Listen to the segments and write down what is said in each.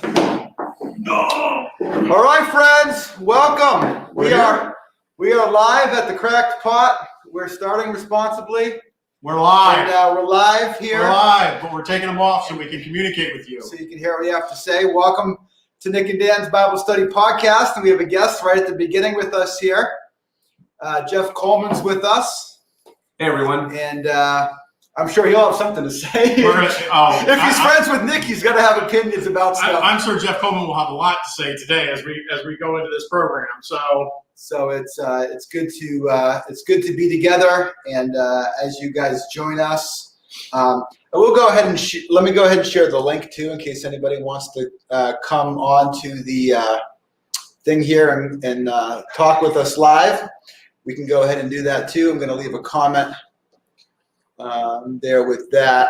All right, friends, welcome. We are live at the Cracked Pot. We're starting responsibly. We're live. And we're live here. We're live, but we're taking them off so we can communicate with you. So you can hear what we have to say. Welcome to Nick and Dan's Bible Study Podcast. And we have a guest right at the beginning with us here. Jeff Coleman's with us. Hey, everyone. And I'm sure he'll have something to say. If he's friends with Nick, he's got to have opinions about stuff. I'm sure Jeff Coleman will have a lot to say today as we go into this program. So it's good to be together, and as you guys join us, we'll go ahead and let me go ahead and share the link too, in case anybody wants to come on to the thing here and talk with us live. We can go ahead and do that too. I'm going to leave a comment there with that.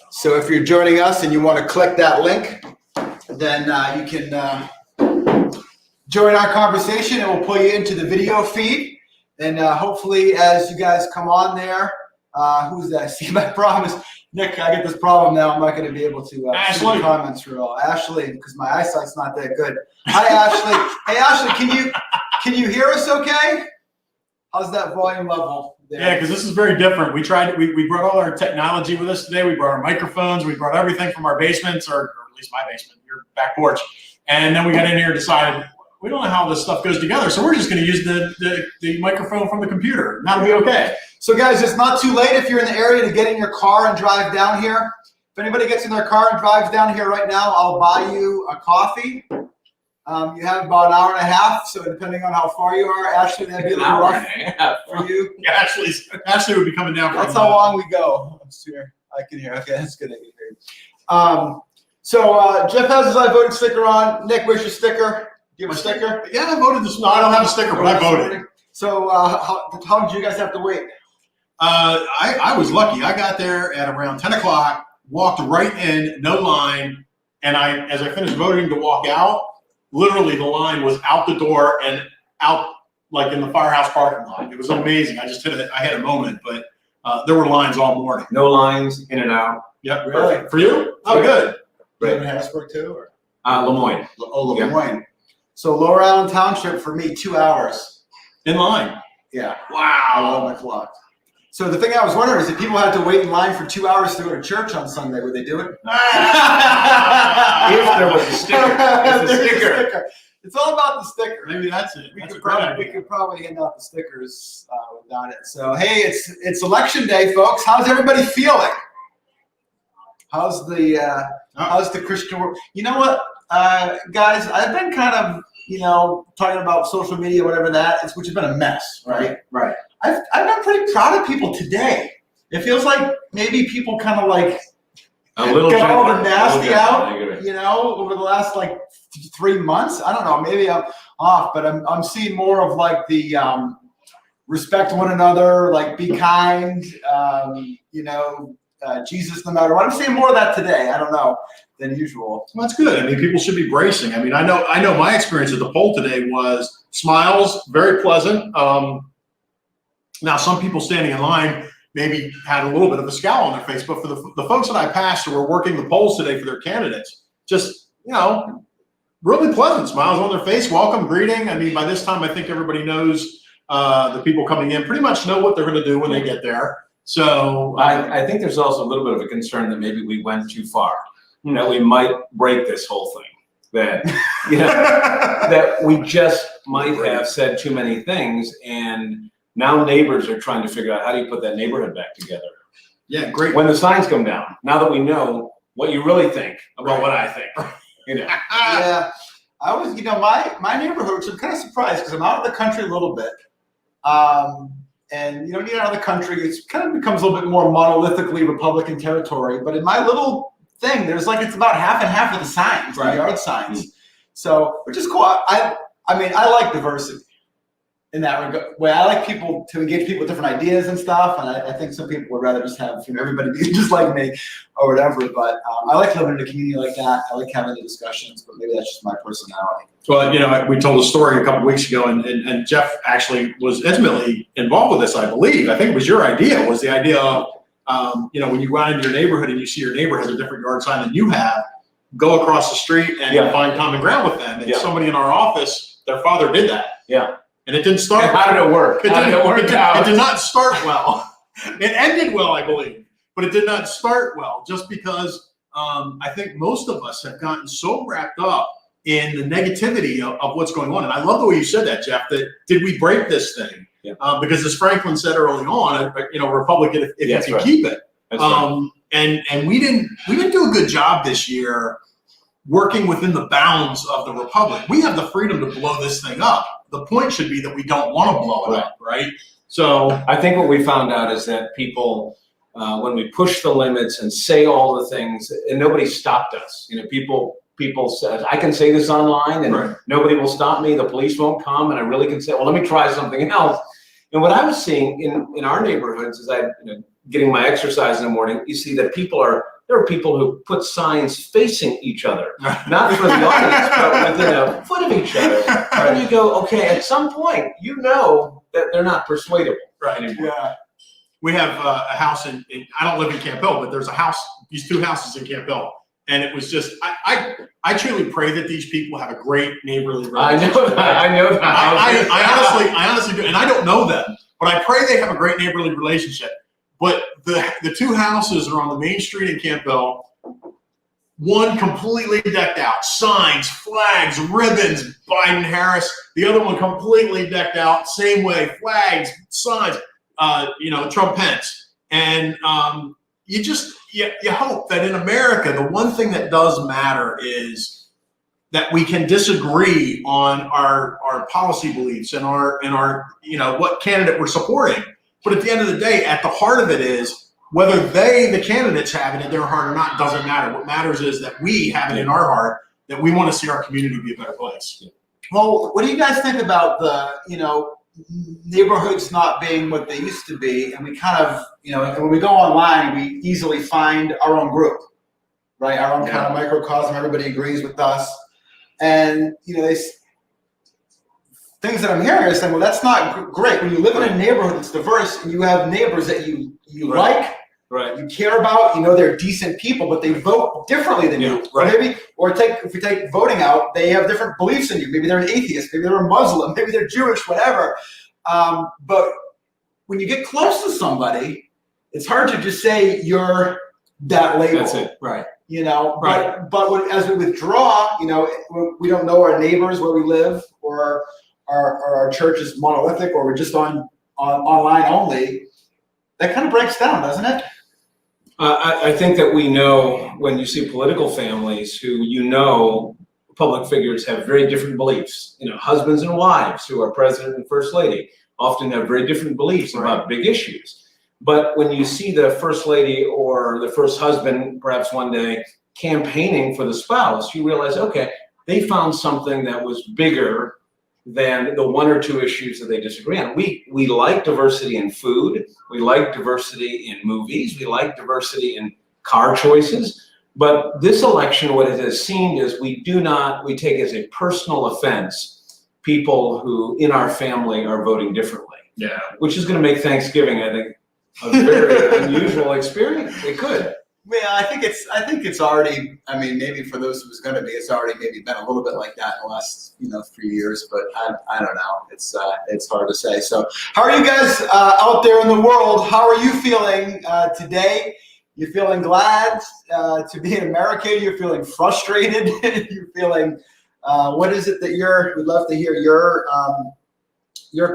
So if you're joining us and you want to click that link, then you can join our conversation, and we'll pull you into the video feed. And hopefully as you guys come on there, who's that? See, my problem is, Nick, I get this problem now. I'm not going to be able to see the comments for all. Ashley, because my eyesight's not that good. Hi, Ashley. Hey, Ashley, can you hear us okay? How's that volume level there? Yeah, because this is very different. We brought all our technology with us today. We brought our microphones. We brought everything from our basements, or at least my basement, your back porch. And then we got in here and decided, we don't know how this stuff goes together, so we're just going to use the microphone from the computer. That'll be okay. So, guys, it's not too late if you're in the area to get in your car and drive down here. If anybody gets in their car and drives down here right now, I'll buy you a coffee. You have about an hour and a half, so depending on how far you are, Ashley, that'd be a little rough for you. Yeah, Ashley would be coming down. That's how long we go. I'm sure I can hear. Okay, that's good. I can hear you. So Jeff has his I voted sticker on. Nick, where's your sticker? Do you have a sticker? Yeah, I voted this. No, I don't have a sticker, but I voted. So how did you guys have to wait? I was lucky. I got there at around 10 o'clock, walked right in, no line, and as I finished voting to walk out, literally the line was out the door and out like in the firehouse parking lot. It was amazing. I had a moment, but there were lines all morning. No lines, in and out. Yep. Really? Perfect. For you? Oh, good. You live in Harrisburg too? Or? Lemoyne. Oh, Lemoyne. Yep. So Lower Island Township for me, 2 hours. In line? Yeah. Wow. 11 o'clock. So the thing I was wondering is if people had to wait in line for 2 hours to go to church on Sunday, would they do it? If there was a sticker. It's a sticker. It's all about the sticker. Maybe that's it. We could probably hand out the stickers without it. So hey, it's election day, folks. How's everybody feeling? How's the Christian world? You know what, guys? I've been kind of talking about social media, whatever which has been a mess, right? Right. I've been pretty proud of people today. It feels like maybe people kind of like got all the nasty out, over the last like 3 months. I don't know, maybe I'm off, but I'm seeing more of like the respect one another, like be kind, Jesus no matter what. I'm seeing more of that today. I don't know, than usual. Well, that's good. I mean, people should be bracing. I mean, I know my experience at the poll today was smiles, very pleasant. Now, some people standing in line maybe had a little bit of a scowl on their face, but for the folks that I passed who were working the polls today for their candidates, just, really pleasant smiles on their face, welcome, greeting. I mean, by this time, I think everybody knows the people coming in pretty much know what they're going to do when they get there. So I think there's also a little bit of a concern that maybe we went too far, that we might break this whole thing, that, that we just might have said too many things, and now neighbors are trying to figure out how do you put that neighborhood back together. Yeah, great. When the signs come down, now that we know what you really think about what I think. Yeah, I was, my neighborhood, which I'm kind of surprised because I'm out in the country a little bit. And, you get out of the country, it kind of becomes a little bit more monolithically Republican territory. But in my little thing, there's it's about half and half of the signs, the yard signs. So, which is cool. I like diversity in that way. I like people to engage people with different ideas and stuff. And I think some people would rather just have everybody be just like me or whatever. But I like living in a community like that. I like having the discussions, but maybe that's just my personality. Well, we told a story a couple weeks ago, and Jeff actually was intimately involved with this, I believe. I think it was your idea, was the idea of, when you go out into your neighborhood and you see your neighbor has a different yard sign than you have, go across the street and Yeah. find common ground with them. And Yeah. somebody in our office, their father did that. Yeah. And it didn't start. And how did it work? How did it work out? It did not start well. It ended well, I believe, but it did not start well, just because I think most of us have gotten so wrapped up in the negativity of what's going on. And I love the way you said that, Jeff, that did we break this thing? Yeah. Because as Franklin said early on, Republican, if That's you right. keep it. That's right. And we didn't do a good job this year working within the bounds of the Republic. We have the freedom to blow this thing up. The point should be that we don't want to blow it up, right? So I think what we found out is that people, when we push the limits and say all the things, and nobody stopped us. People said, I can say this online and Right. nobody will stop me. The police won't come, and I really can say, well, let me try something else. And what I was seeing in our neighborhoods as getting my exercise in the morning, you see that there are people who put signs facing each other, not for the audience, but within a foot of each other. And you go, okay, at some point, you know that they're not persuadable anymore. Yeah. We have a house in I don't live in Camp Hill, but there's these two houses in Camp Hill. And it was just, I truly pray that these people have a great neighborly relationship. I know that. I honestly do. And I don't know them, but I pray they have a great neighborly relationship. But the two houses are on the main street in Camp Hill. One completely decked out, signs, flags, ribbons, Biden, Harris. The other one completely decked out, same way, flags, signs, Trump, Pence. And you hope that in America, the one thing that does matter is that we can disagree on our policy beliefs and our what candidate we're supporting. But at the end of the day, at the heart of it is whether the candidates have it in their heart or not doesn't matter. What matters is that we have it in our heart that we want to see our community be a better place. Well, what do you guys think about the, neighborhoods not being what they used to be? And we kind of, when we go online, we easily find our own group, right? Our own kind of microcosm. Everybody agrees with us. And, things that I'm hearing are saying, well, that's not great. When you live in a neighborhood that's diverse and you have neighbors that you like, Right. you care about, they're decent people, but they vote differently than you. Right. If we take voting out, they have different beliefs than you. Maybe they're an atheist, maybe they're a Muslim, maybe they're Jewish, whatever. But when you get close to somebody, it's hard to just say you're that label. That's it. Right. Right. But as we withdraw, we don't know our neighbors where we live, or our church is monolithic, or we're just on online only. That kind of breaks down, doesn't it? I think that we know when you see political families who public figures have very different beliefs. Husbands and wives who are president and first lady often have very different beliefs about big issues. But when you see the first lady or the first husband, perhaps one day, campaigning for the spouse, you realize, okay, they found something that was bigger than the one or two issues that they disagree on. We like diversity in food. We like diversity in movies. We like diversity in car choices. But this election, what it has seen is we take as a personal offense people who in our family are voting differently. Yeah. Which is going to make Thanksgiving, I think, a very unusual experience. It could. Yeah, I think it's already. I mean, maybe for those who's going to be, it's already maybe been a little bit like that in the last few years. But I don't know. It's hard to say. So, how are you guys out there in the world? How are you feeling today? You feeling glad to be an American? You're feeling frustrated? You're feeling what is it that we'd love to hear your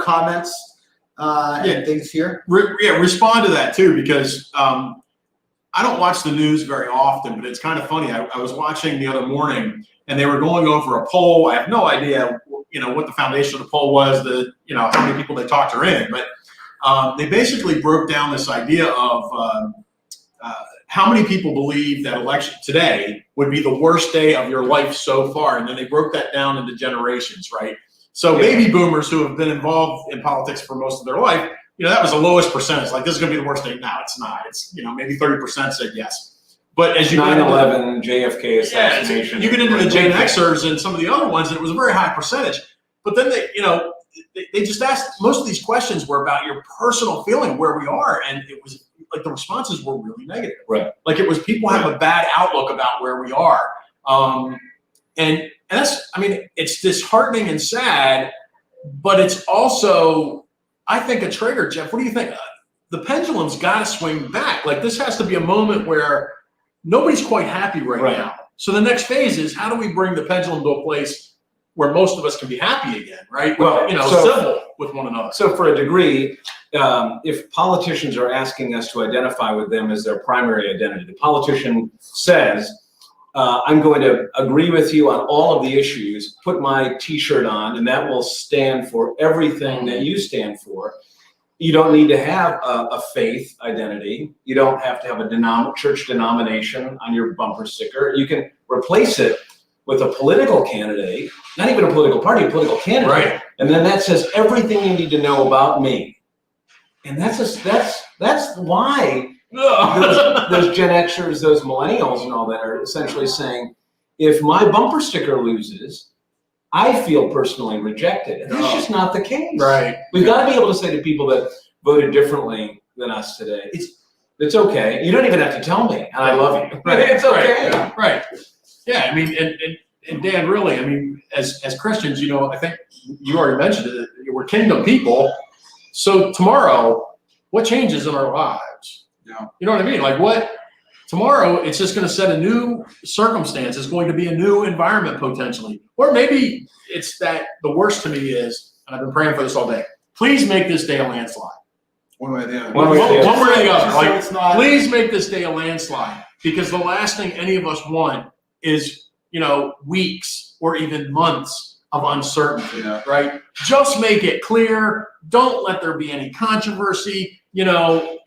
comments and things here. Respond to that too, because I don't watch the news very often, but it's kind of funny. I was watching the other morning, and they were going over a poll. I have no idea, what the foundation of the poll was, how many people they talked her in, but they basically broke down this idea of how many people believe that election today would be the worst day of your life so far, and then they broke that down into generations, right? So baby boomers who have been involved in politics for most of their life, that was the lowest percentage. Like, this is going to be the worst day. Now it's not. It's, maybe 30% said yes. But as you 9/11, JFK assassination. You get into the Gen Xers and some of the other ones, and it was a very high percentage. But then they just asked, most of these questions were about your personal feeling where we are, and it was like the responses were really negative. Right. Like, it was people have a bad outlook about where we are. And that's, I mean, it's disheartening and sad, but it's also, I think, a trigger. Jeff, what do you think? The pendulum's got to swing back. Like, this has to be a moment where nobody's quite happy right now. So the next phase is, how do we bring the pendulum to a place where most of us can be happy again, right? Well, civil with one another. So for a degree, if politicians are asking us to identify with them as their primary identity, the politician says, I'm going to agree with you on all of the issues, put my T-shirt on, and that will stand for everything that you stand for. You don't need to have a faith identity. You don't have to have a church denomination on your bumper sticker. You can replace it with a political candidate, not even a political party, a political candidate. Right. And then that says everything you need to know about me. And that's why those Gen Xers, those millennials and all that are essentially saying, if my bumper sticker loses, I feel personally rejected. And that's just not the case. Right. We've got to be able to say to people that voted differently than us today, it's okay. You don't even have to tell me, and I love you. Right. It's okay. Right. Yeah, I mean, and Dan, really, I mean, as Christians, I think you already mentioned it, we're kingdom people. So tomorrow, what changes in our lives? Yeah. You know what I mean? Like tomorrow, it's just going to set a new circumstance. It's going to be a new environment potentially. Or maybe it's that the worst to me is, and I've been praying for this all day, please make this day a landslide. One way or the other. One way or the other. So Like, it's not, please make this day a landslide, because the last thing any of us want is, weeks or even months of uncertainty, right? Just make it clear. Don't let there be any controversy. I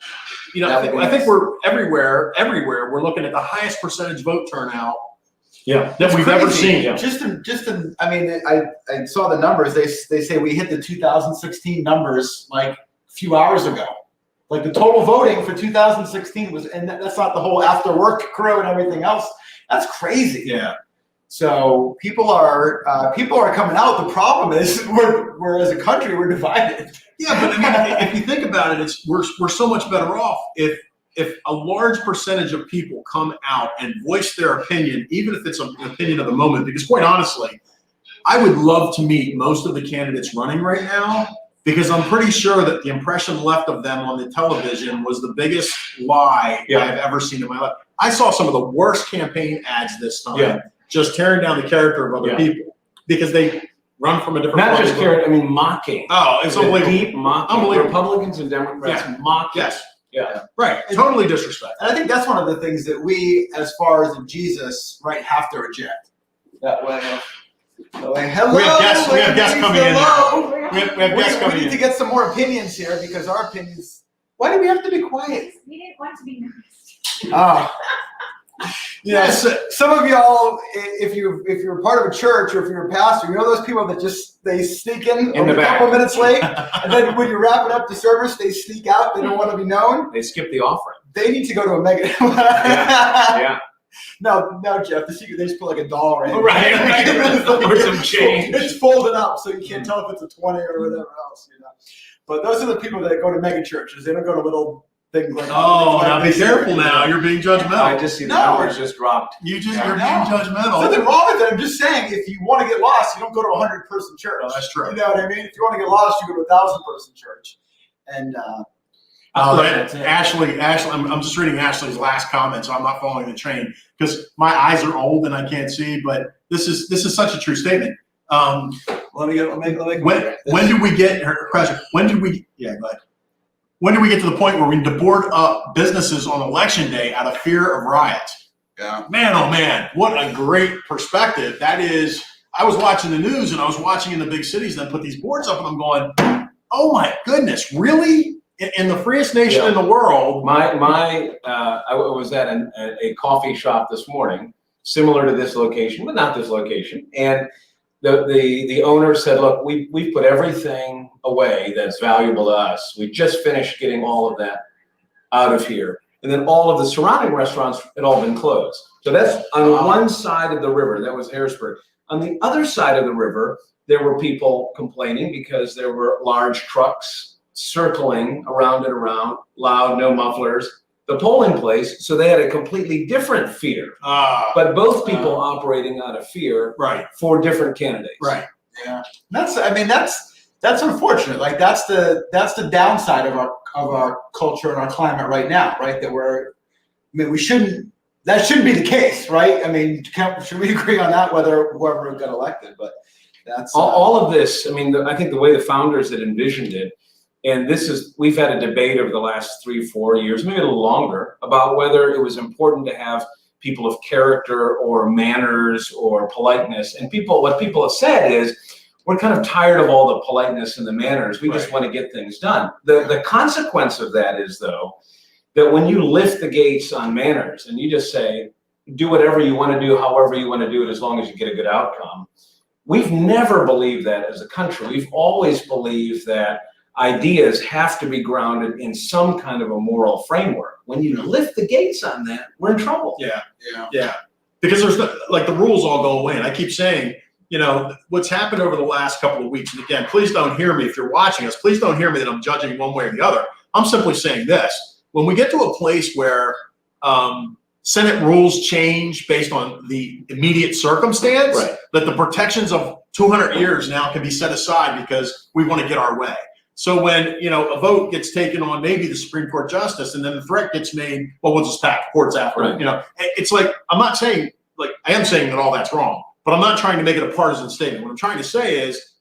think we're everywhere. We're looking at the highest percentage vote turnout that we've ever seen. Yeah. I mean, I saw the numbers. They say we hit the 2016 numbers like a few hours ago. Like the total voting for 2016 was, and that's not the whole after work crew and everything else. That's crazy. Yeah. So people are coming out. The problem is we're as a country, we're divided. Yeah, but I mean, if you think about it, we're so much better off if a large percentage of people come out and voice their opinion, even if it's an opinion of the moment. Because quite honestly, I would love to meet most of the candidates running right now, because I'm pretty sure that the impression left of them on the television was the biggest lie I've ever seen in my life. I saw some of the worst campaign ads this time, just tearing down the character of other people, because they run from a different Not party. just carrot, I mean mocking. Oh, it's unbelievable. Deep mocking. Unbelievable. Republicans and Democrats mocking. Yes. Yeah. Right. Totally disrespectful. And I think that's one of the things that we, as far as in Jesus, right, have to reject. That way. Hello. We have guests coming in. Hello. We have guests coming We need in. to get some more opinions here, because our opinions. Why do we have to be quiet? We didn't want to be nice. Oh. Yes, some of y'all, if you're part of a church or if you're a pastor, those people that they sneak in the a back. couple minutes late, and then when you're wrapping up the service, they sneak out. They don't want to be known. They skip the offering. They need to go to a mega. Yeah. No, Jeff. The secret, they just put like $1 in. Right. Or some change. It's folded up, so you can't tell if it's a 20 or whatever else. But those are the people that go to mega churches. They don't go to little things like. Oh, now be careful now. You're being judgmental. I just see the numbers just dropped. You're being There's judgmental. nothing wrong with it. I'm just saying, if you want to get lost, you don't go to a 100-person church. Oh, that's true. You know what I mean? If you want to get lost, you go to a 1,000-person church. And Ashley, I'm just reading Ashley's last comment, so I'm not following the train because my eyes are old and I can't see. But this is such a true statement. let me go. When do we get her question? When do we? Yeah, go ahead. When do we get to the point where we need to board up businesses on election day out of fear of riots? Yeah. Man, oh man, what a great perspective that is. I was watching the news and I was watching in the big cities that put these boards up, and I'm going, oh my goodness, really? In the freest nation in the world. I was at a coffee shop this morning, similar to this location, but not this location. And the owner said, look, we've put everything away that's valuable to us. We just finished getting all of that out of here. And then all of the surrounding restaurants had all been closed. So that's on one side of the river. That was Harrisburg. On the other side of the river, there were people complaining because there were large trucks circling around and around, loud, no mufflers, the polling place, so they had a completely different fear. But both people operating out of fear Right. for different candidates. Right. Yeah. That's unfortunate. Like that's the downside of our culture and our climate right now, right? That shouldn't be the case, right? I mean, should we agree on that, whether whoever got elected? But that's all of this. I mean, I think the way the founders had envisioned it, and we've had a debate over the last 3-4 years, maybe a little longer, about whether it was important to have people of character or manners or politeness. And what people have said is, we're kind of tired of all the politeness and the manners. We just want to get things done. The consequence of that is, though, that when you lift the gates on manners and you just say, do whatever you want to do, however you want to do it, as long as you get a good outcome. We've never believed that as a country. We've always believed that ideas have to be grounded in some kind of a moral framework. When you lift the gates on that, we're in trouble. Yeah. Because the rules all go away. And I keep saying, what's happened over the last couple of weeks, and again, please don't hear me if you're watching us, please don't hear me that I'm judging one way or the other. I'm simply saying this. When we get to a place where Senate rules change based on the immediate circumstance, that the protections of 200 years now can be set aside because we want to get our way. So when, a vote gets taken on maybe the Supreme Court justice, and then the threat gets made, well, we'll just pack the courts after. It's like, I'm not saying, I am saying that all that's wrong, but I'm not trying to make it a partisan statement. What I'm trying to say is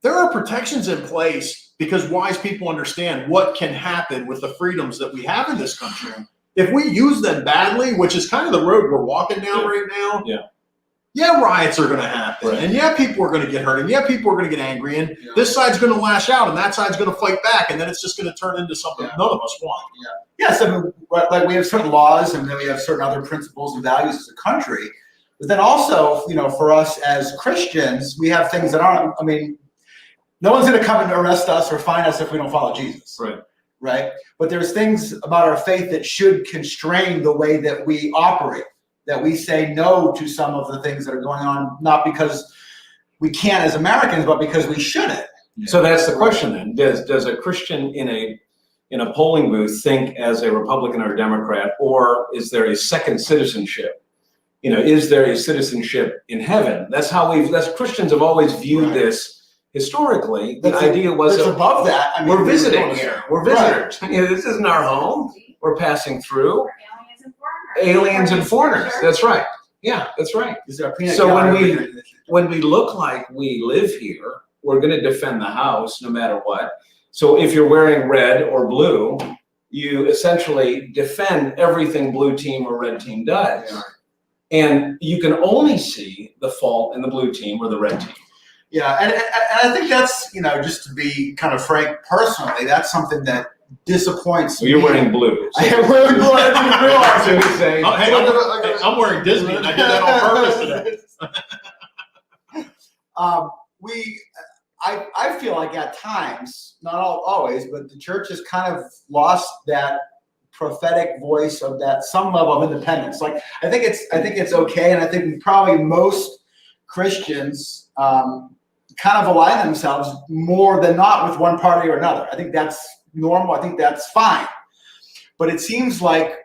there are protections in place because wise people understand what can happen with the freedoms that we have in this country. If we use them badly, which is kind of the road we're walking down right now, riots are going to happen. And people are going to get hurt. And people are going to get angry. And this side's going to lash out and that side's going to fight back. And then it's just going to turn into something none of us want. Yes, I mean, we have certain laws and then we have certain other principles and values as a country. But then also, for us as Christians, we have things that aren't, no one's going to come and arrest us or fine us if we don't follow Jesus. Right? But there's things about our faith that should constrain the way that we operate, that we say no to some of the things that are going on, not because we can't as Americans, but because we shouldn't. So that's the question then. Does a Christian in a polling booth think as a Republican or a Democrat, or is there a second citizenship? Is there a citizenship in heaven? That's Christians have always viewed this. Historically, the idea was above that. We're visiting here. We're visitors. This isn't our home. We're passing through. Aliens and foreigners. That's right. Yeah, that's right. So when we look like we live here, we're going to defend the house no matter what. So if you're wearing red or blue, you essentially defend everything blue team or red team does. And you can only see the fault in the blue team or the red team. Yeah, and I think that's, just to be kind of frank, personally, that's something that disappoints me. You're wearing blue. I am wearing blue. I didn't realize it. I'm wearing Disney, and I did that on purpose today. I feel like at times, not always, but the church has kind of lost that prophetic voice of that some level of independence. Like I think it's okay, and I think probably most Christians kind of align themselves more than not with one party or another. I think that's normal. I think that's fine. But it seems like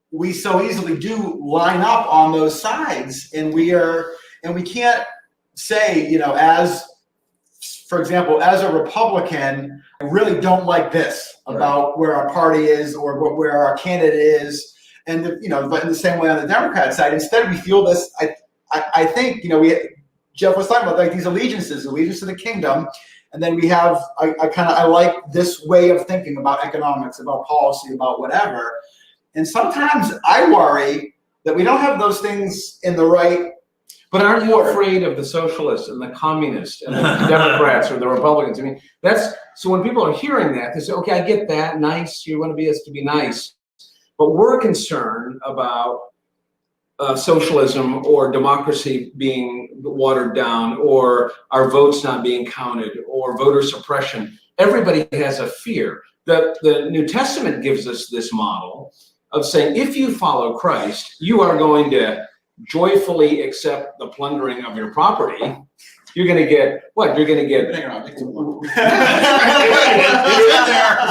we so easily do line up on those sides, and we can't say, as, for example, as a Republican, I really don't like this about where our party is or where our candidate is. And, but in the same way on the Democrat side, instead we feel this, I think, Jeff was talking about these allegiance to the kingdom. And then we have, I like this way of thinking about economics, about policy, about whatever. And sometimes I worry that we don't have those things in the right. But aren't you afraid of the socialists and the communists and the Democrats or the Republicans? So when people are hearing that, they say, okay, I get that. Nice. You want us to be nice. But we're concerned about socialism or democracy being watered down, or our votes not being counted, or voter suppression. Everybody has a fear. The New Testament gives us this model of saying, if you follow Christ, you are going to joyfully accept the plundering of your property, You're going to get what? You're going to get. Hang on, It's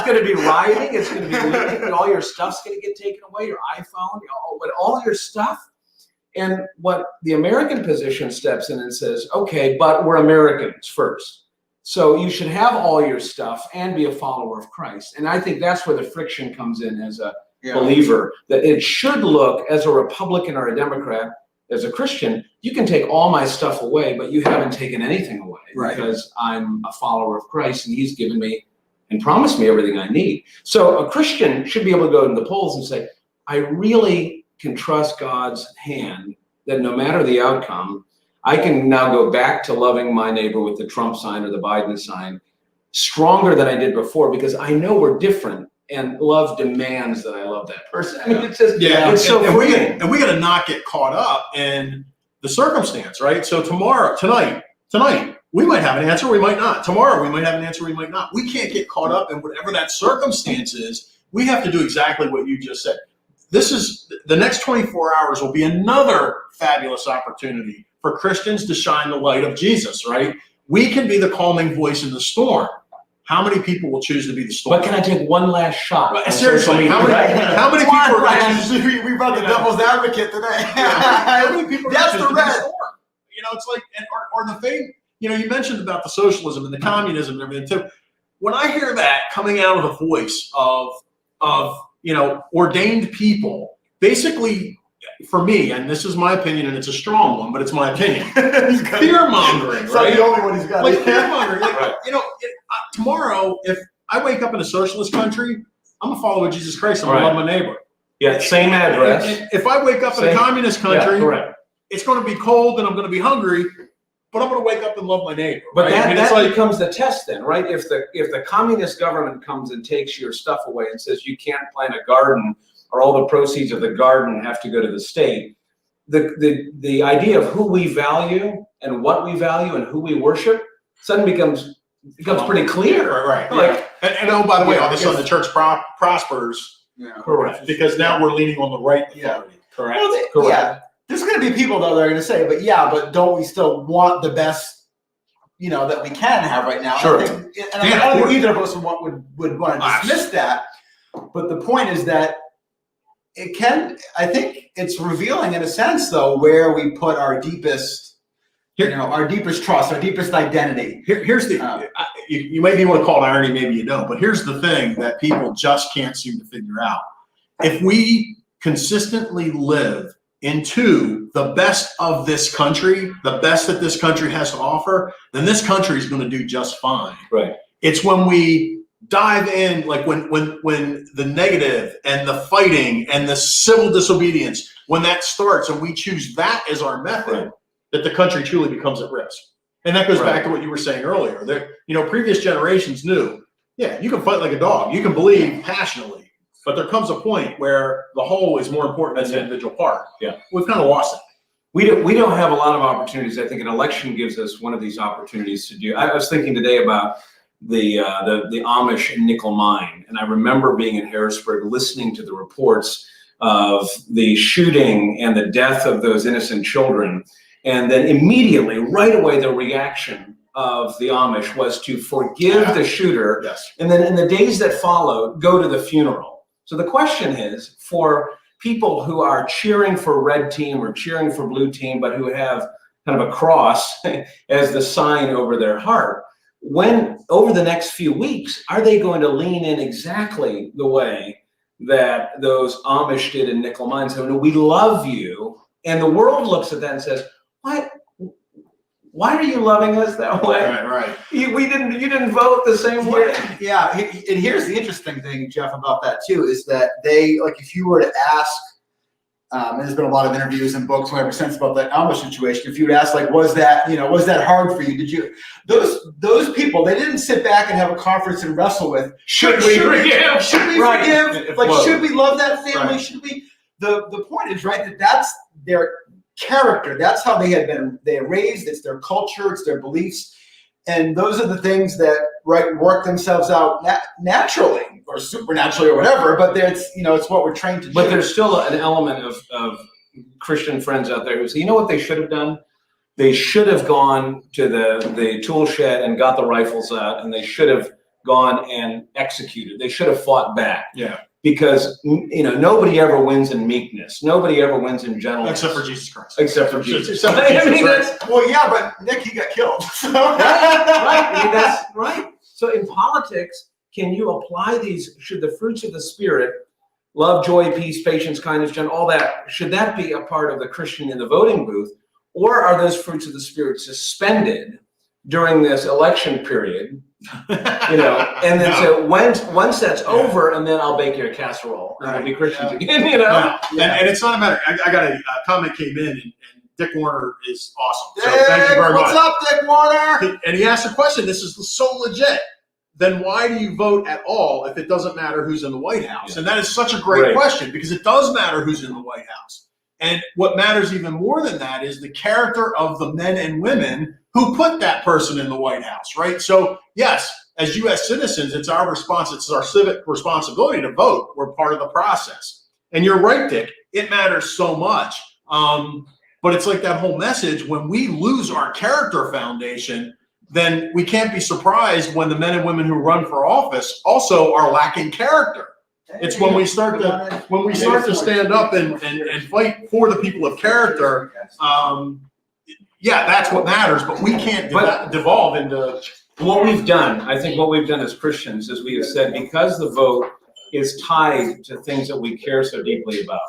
going to be rioting. It's going to be looting. All your stuff's going to get taken away. Your iPhone, all your stuff. And what the American position steps in and says, okay, but we're Americans first. So you should have all your stuff and be a follower of Christ. And I think that's where the friction comes in as a believer, that it should look, as a Republican or a Democrat, as a Christian, you can take all my stuff away, but you haven't taken anything away, because I'm a follower of Christ and he's given me and promised me everything I need. So a Christian should be able to go to the polls and say, I really can trust God's hand that no matter the outcome, I can now go back to loving my neighbor with the Trump sign or the Biden sign stronger than I did before, because I know we're different and love demands that I love that person. I mean, it's just, it's so freeing. And we got to not get caught up in the circumstance, right? So tonight, we might have an answer, we might not. Tomorrow, we might have an answer, we might not. We can't get caught up in whatever that circumstance is. We have to do exactly what you just said. The next 24 hours will be another fabulous opportunity for Christians to shine the light of Jesus, right? We can be the calming voice in the storm. How many people will choose to be the storm? But can I take one last shot? Right, seriously, how many people are going to choose? We brought the devil's advocate today. How many people are That's going to choose the to be red. the storm? It's like, or the faith. You mentioned about the socialism and the communism and everything too. When I hear that coming out of the voice of ordained people, basically, for me, and this is my opinion, and it's a strong one, but it's my opinion. Fear mongering, It's right? not the only one he's got. Like fear mongering. Like, tomorrow, if I wake up in a socialist country, I'm a follower of Jesus Christ. I'm gonna love my neighbor. Yeah, same address. If I wake up in a communist country, correct. It's going to be cold and I'm going to be hungry, but I'm going to wake up and love my neighbor. But right? that becomes the test then, right? If the communist government comes and takes your stuff away and says you can't plant a garden, or all the proceeds of the garden have to go to the state, the idea of who we value and what we value and who we worship suddenly becomes pretty clear. Right. Like, and oh, by the way, all of a sudden the church prospers. Yeah. correct. Because now we're leaning on the right authority. Yeah. Correct. Well, Correct. yeah. There's going to be people though that are going to say, but don't we still want the best, that we can have right now? Sure. I don't think either of us would want to dismiss that. But the point is that I think it's revealing in a sense though, where we put our deepest, our deepest trust, our deepest identity. Here's the, you maybe want to call it irony, maybe you don't, but here's the thing that people just can't seem to figure out. If we consistently live into the best of this country, the best that this country has to offer, then this country is going to do just fine. Right. It's when we dive in, like when the negative and the fighting and the civil disobedience, when that starts and we choose that as our method, that the country truly becomes at risk. And that goes back to what you were saying earlier. That previous generations knew, you can fight like a dog, you can believe passionately, but there comes a point where the whole is more important than the individual part. Yeah, we've kind of lost it. We don't have a lot of opportunities. I think an election gives us one of these opportunities to do. I was thinking today about the Amish nickel mine, and I remember being in Harrisburg listening to the reports of the shooting and the death of those innocent children, and then immediately, right away, the reaction of the Amish was to forgive the shooter, and then in the days that followed, go to the funeral. So the question is, for people who are cheering for red team or cheering for blue team, but who have kind of a cross as the sign over their heart, when over the next few weeks, are they going to lean in exactly the way that those Amish did in nickel mines? So, we love you, and the world looks at that and says, "What? Why are you loving us that way? Right. You didn't vote the same way." Yeah, and here's the interesting thing, Jeff, about that too, is that if you were to ask, and there's been a lot of interviews and books ever since about that Amish situation. If you would ask, was that hard for you? Did you, those people, they didn't sit back and have a conference and wrestle with, should we forgive? Should we forgive? Should we love that family? Should we? The point is, right, that's their character. That's how they're raised. It's their culture. It's their beliefs. And those are the things that work themselves out naturally or supernaturally or whatever. But it's what we're trained to do. But there's still an element of Christian friends out there who say, you know what they should have done? They should have gone to the tool shed and got the rifles out, and they should have gone and executed. They should have fought back. Yeah. Because, nobody ever wins in meekness. Nobody ever wins in gentleness. Except for Jesus Christ. Except for Jesus. Except for Jesus, I mean, right? Well, yeah, but Nick, he got killed. right. I mean, that's right. So in politics, can you apply these, should the fruits of the Spirit, love, joy, peace, patience, kindness, all that, should that be a part of the Christian in the voting booth? Or are those fruits of the Spirit suspended during this election period? And then so once that's over, and then I'll bake you a casserole and we'll be Christians again, Yeah. And it's not a matter. I got a comment came in, and Dick Warner is awesome. So thank you very much. What's up, Dick Warner? And he asked a question. This is so legit. Then why do you vote at all if it doesn't matter who's in the White House? Yeah. And that is such a great question, because it does matter who's in the White House. And what matters even more than that is the character of the men and women who put that person in the White House, right? So yes, as U.S. citizens, it's our civic responsibility to vote. We're part of the process. And you're right, Dick, it matters so much. But it's like that whole message, when we lose our character foundation, then we can't be surprised when the men and women who run for office also are lacking character. It's when we start to stand up and fight for the people of character. That's what matters. But we can't devolve into what we've done. I think what we've done as Christians is we have said, because the vote is tied to things that we care so deeply about.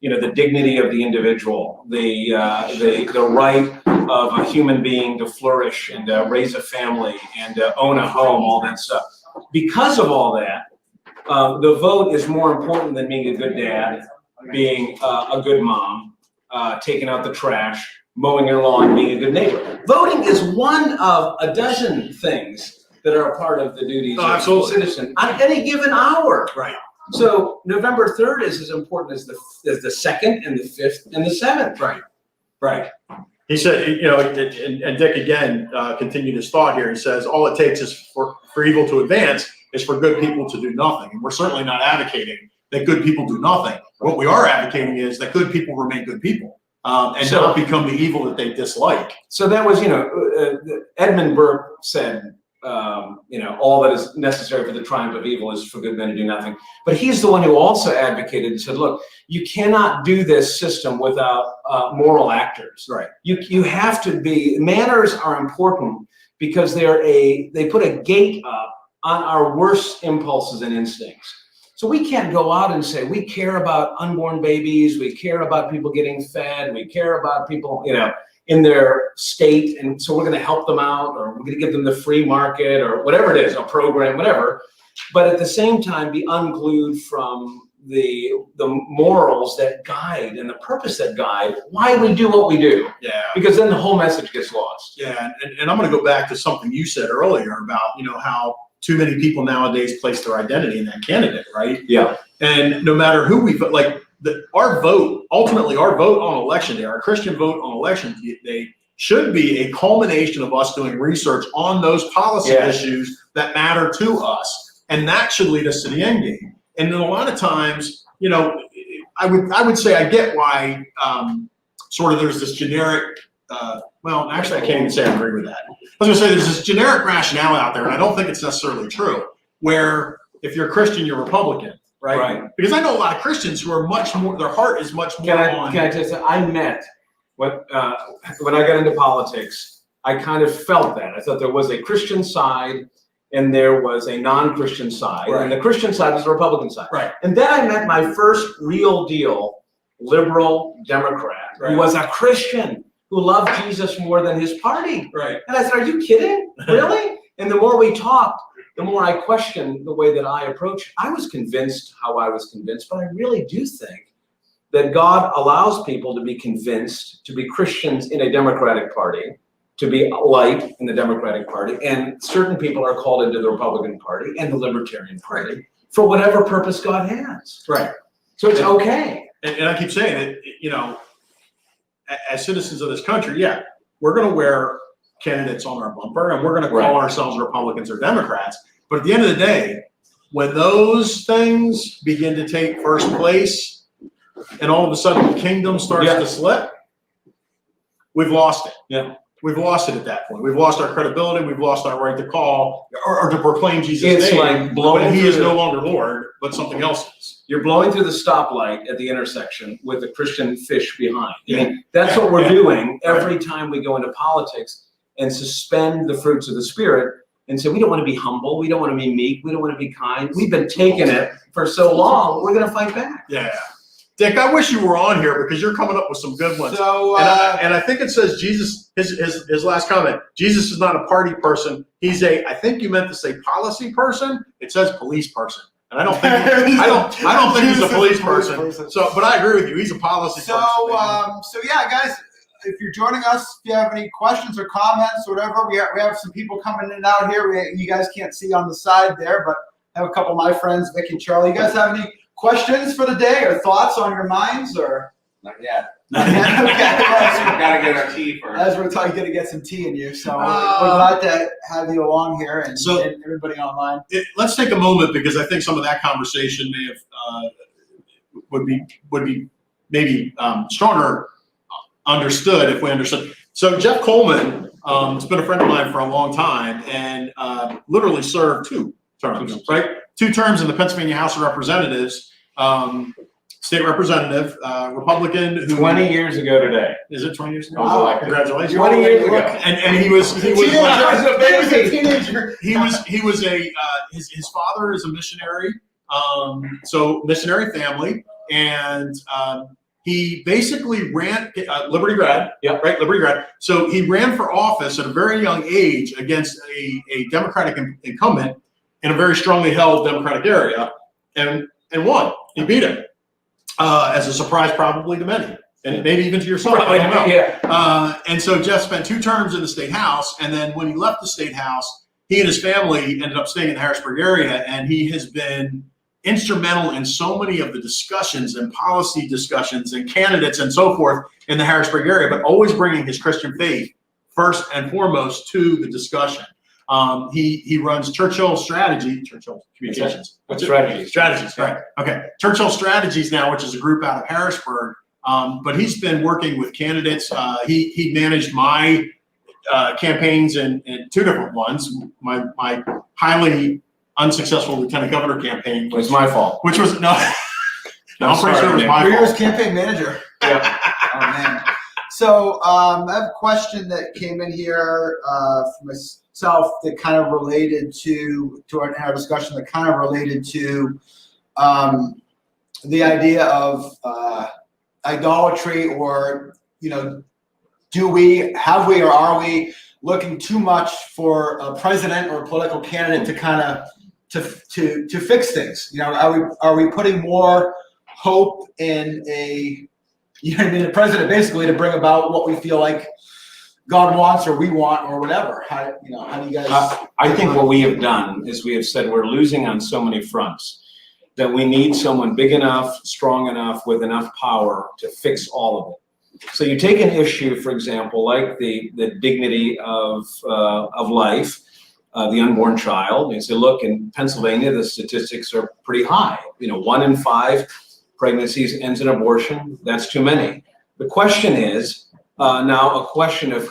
The dignity of the individual, the right of a human being to flourish and raise a family and own a home, all that stuff. Because of all that, the vote is more important than being a good dad, being a good mom, taking out the trash, mowing your lawn, being a good neighbor. Voting is one of a dozen things that are a part of the duties of a citizen on any given hour. Right. So November 3rd is as important as the 2nd and the 5th and the 7th. Right. Right. He said, and Dick again continued his thought here. He says, all it takes is for evil to advance is for good people to do nothing. And we're certainly not advocating that good people do nothing. What we are advocating is that good people remain good people and don't become the evil that they dislike. So that was, Edmund Burke said, all that is necessary for the triumph of evil is for good men to do nothing. But he's the one who also advocated and said, look, you cannot do this system without moral actors. Right. You have to be, manners are important because they put a gate up on our worst impulses and instincts. So we can't go out and say, we care about unborn babies, we care about people getting fed, we care about people, in their state, and so we're going to help them out, or we're going to give them the free market, or whatever it is, a program, whatever. But at the same time, be unglued from the morals that guide and the purpose that guide why we do what we do. Yeah. Because then the whole message gets lost. Yeah, and I'm going to go back to something you said earlier about how too many people nowadays place their identity in that candidate, right? Yeah. And no matter who we vote, like our vote on election day, our Christian vote on election day, should be a culmination of us doing research on those policy issues that matter to us, and that should lead us to the end game. And then a lot of times, I would say I get why sort of there's this generic. Well, actually, I can't even say I agree with that. I was going to say there's this generic rationale out there, and I don't think it's necessarily true, where if you're Christian, you're Republican, right? Because I know a lot of Christians who are much more, their heart is much more on. Can I tell you something? I met, when I got into politics, I kind of felt that. I thought there was a Christian side and there was a non-Christian side. Right. And the Christian side was the Republican side. Right. And then I met my first real deal liberal Democrat who was a Christian, who loved Jesus more than his party. Right. And I said, are you kidding? Really? And the more we talked, the more I questioned the way that I approached. I was convinced how I was convinced, but I really do think that God allows people to be convinced, to be Christians in a Democratic Party, to be light in the Democratic Party, and certain people are called into the Republican Party and the Libertarian Party for whatever purpose God has. Right. So it's okay. And I keep saying it, as citizens of this country, we're going to wear candidates on our bumper and we're going to call ourselves Republicans or Democrats. But at the end of the day, when those things begin to take first place and all of a sudden the kingdom starts to slip, we've lost it. Yeah. We've lost it at that point. We've lost our credibility. We've lost our right to call or to proclaim Jesus' It's name. like blowing But he through is the- no longer Lord, but something else is. You're blowing through the stoplight at the intersection with a Christian fish behind. Yeah. I mean, that's what we're Yeah. doing every time we go into politics and suspend the fruits of the Spirit and say, we don't want to be humble. We don't want to be meek. We don't want to be kind. We've been taking it for so long. We're going to fight back. Yeah. Dick, I wish you were on here because you're coming up with some good ones. So, And I think it says Jesus, his last comment, Jesus is not a party person. He's I think you meant to say policy person. It says police person. And I don't think, I don't think he's a police person. So, but I agree with you. He's a policy person. So yeah, guys, if you're joining us, if you have any questions or comments or whatever, we have some people coming in and out here. You guys can't see on the side there, but I have a couple of my friends, Vic and Charlie. You guys have any questions for the day or thoughts on your minds or? Not yet. Okay. We gotta get our tea first. As we're talking, gonna get some tea in you, so we're glad to have you along here and everybody online. Let's take a moment because I think some of that conversation may have would be maybe stronger understood if we understood. So Jeff Coleman has been a friend of mine for a long time and literally served 2 terms, right? 2 terms in the Pennsylvania House of Representatives, state representative, Republican. Who 20 years ago today. Is it 20 years ago? Wow. Congratulations. 20 years ago. And he was He was a teenager. his father is a missionary, so missionary family, and he basically ran Liberty grad, right? Liberty grad. So he ran for office at a very young age against a Democratic incumbent in a very strongly held Democratic area, and won. He beat him as a surprise, probably to many. And maybe even to yourself. I don't know. Yeah. And so Jeff spent 2 terms in the state house, and then when he left the state house, he and his family ended up staying in the Harrisburg area, and he has been instrumental in so many of the discussions and policy discussions and candidates and so forth in the Harrisburg area, but always bringing his Christian faith first and foremost to the discussion. He runs Churchill Communications. What strategies? Strategies, right. Okay. Churchill Strategies now, which is a group out of Harrisburg. But he's been working with candidates. He managed my campaigns in 2 different ones. My highly unsuccessful lieutenant governor campaign It was my fault. which was no, I'm pretty sorry, sure it was Nick. my You're fault. his campaign manager. Yeah. Oh man. So I have a question that came in here for myself that kind of related to our discussion that kind of related to the idea of idolatry, or have we or are we looking too much for a president or a political candidate to kind of to fix things? Are we putting more hope in a president basically to bring about what we feel like God wants or we want or whatever? How do you guys? I think what we have done is we have said we're losing on so many fronts that we need someone big enough, strong enough, with enough power to fix all of it. So you take an issue, for example, like the dignity of life, the unborn child, and you say, look, in Pennsylvania, the statistics are pretty high. 1 in 5 pregnancies ends in abortion. That's too many. The question is now a question of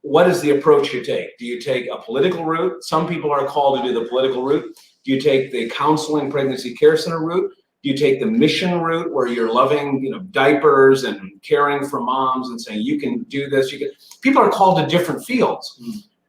what is the approach you take? Do you take a political route? Some people are called to do the political route. Do you take the counseling pregnancy care center route? Do you take the mission route where you're loving, diapers and caring for moms and saying, you can do this, people are called to different fields.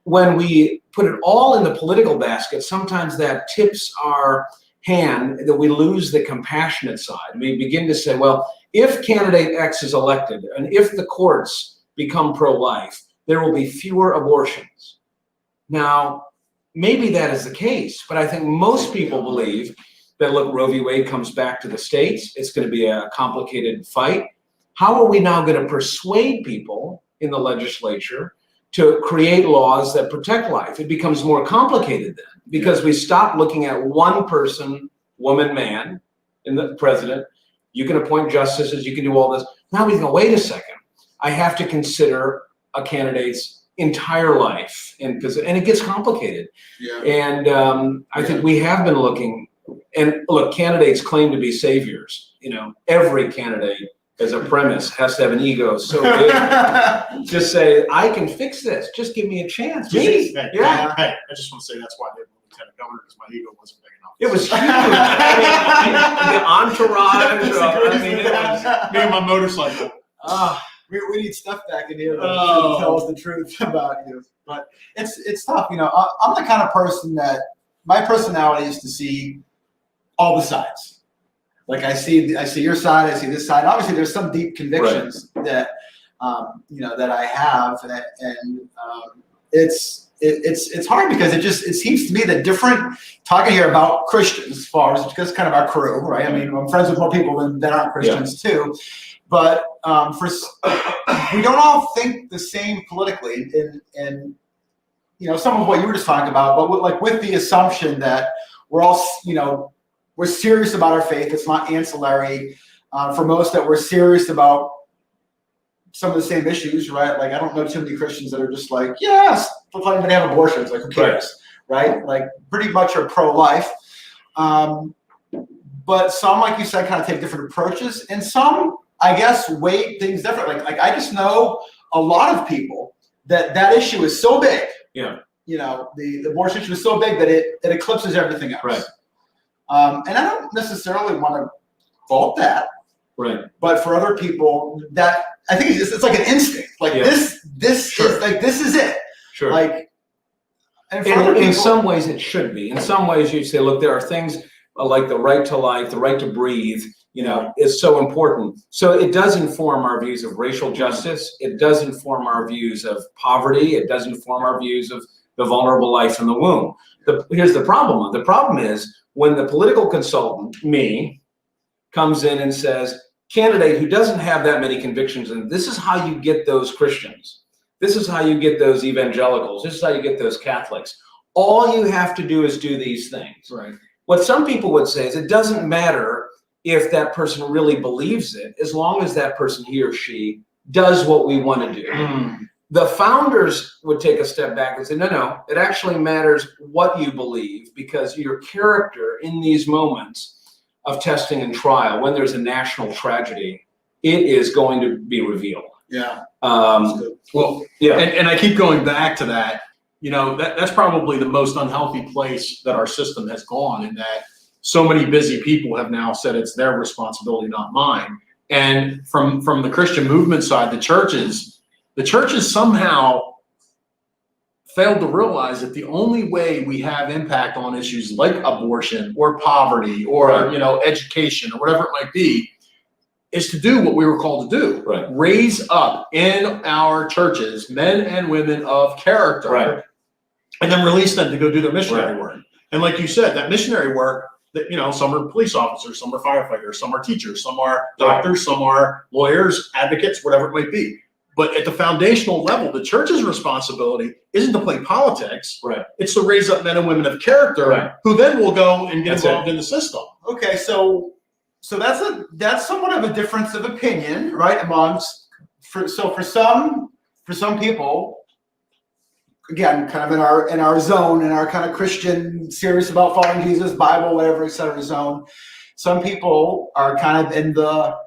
When we put it all in the political basket, sometimes that tips our hand, that we lose the compassionate side. We begin to say, well, if candidate X is elected and if the courts become pro-life, there will be fewer abortions. Now, maybe that is the case, but I think most people believe that, look, Roe v. Wade comes back to the states. It's going to be a complicated fight. How are we now going to persuade people in the legislature to create laws that protect life? It becomes more complicated then, because we stop looking at one person, woman, man, in the president. You can appoint justices, you can do all this. Now we go, wait a second. I have to consider a candidate's entire life, and it gets complicated. Yeah. And I think we have been looking, and look, candidates claim to be saviors. Every candidate as a premise has to have an ego so big. Just say, I can fix this. Just give me a chance. Me? Hey, Yeah. hey, I just want to say that's why I didn't want lieutenant governor, because my ego wasn't big enough. It was huge. I mean, the entourage. I mean, it was. Me and my motorcycle. We need stuff back in here that Oh. tells the truth about you. But it's tough. You know, I'm the kind of person that my personality is to see all the sides. Like I see your side, I see this side. Obviously, there's some deep convictions that you know that I have, and it's hard because it seems to me that different talking here about Christians, as far as because kind of our crew, right? I mean, I'm friends with more people that aren't Christians too, but we don't all think the same politically, and you know some of what you were just talking about, but with the assumption that we're all we're serious about our faith. It's not ancillary. For most, that we're serious about some of the same issues, right? Like, I don't know too many Christians that are just like, yes, they're going to have abortions. Like, who cares, right? Like, pretty much are pro-life. But some, like you said, kind of take different approaches. And some, I guess, weight things differently. Like I just know a lot of people that issue is so big. Yeah. You know, the abortion issue is so big that it eclipses everything else. Right. And I don't necessarily want to fault that, Right. but for other people, that I think it's like an instinct. Like this Sure. is like this is it. Sure. Like, and for other people, in some ways, it should be. In some ways, you say, look, there are things like the right to life, the right to breathe. You know, is so important. So it does inform our views of racial justice. It does inform our views of poverty. It does inform our views of the vulnerable life in the womb. Here's the problem. The problem is when the political consultant, me, comes in and says, candidate who doesn't have that many convictions, and this is how you get those Christians. This is how you get those evangelicals. This is how you get those Catholics. All you have to do is do these things. Right. What some people would say is it doesn't matter if that person really believes it, as long as that person, he or she, does what we want to do. The founders would take a step back and say, no, it actually matters what you believe, because your character in these moments of testing and trial, when there's a national tragedy, it is going to be revealed. yeah. Well, Yeah. and I keep going back to that. You know, that's probably the most unhealthy place that our system has gone, in that so many busy people have now said it's their responsibility, not mine. And from the Christian movement side, the churches somehow failed to realize that the only way we have impact on issues like abortion or poverty or education or whatever it might be is to do what we were called to do. Right. Raise up in our churches men and women of character, Right. and then release them to go do their missionary Right. work. And like you said, that missionary work, that some are police officers, some are firefighters, some are teachers, some are doctors, some are lawyers, advocates, whatever it might be. But at the foundational level, the church's responsibility isn't to play politics. Right. It's to raise up men and women of character, Right. who then will go and get That's involved in the system. Okay, so that's somewhat of a difference of opinion, right? For some people, again, kind of in our zone, in our kind of Christian, serious about following Jesus, Bible, whatever, etc. zone. Some people are kind of in the,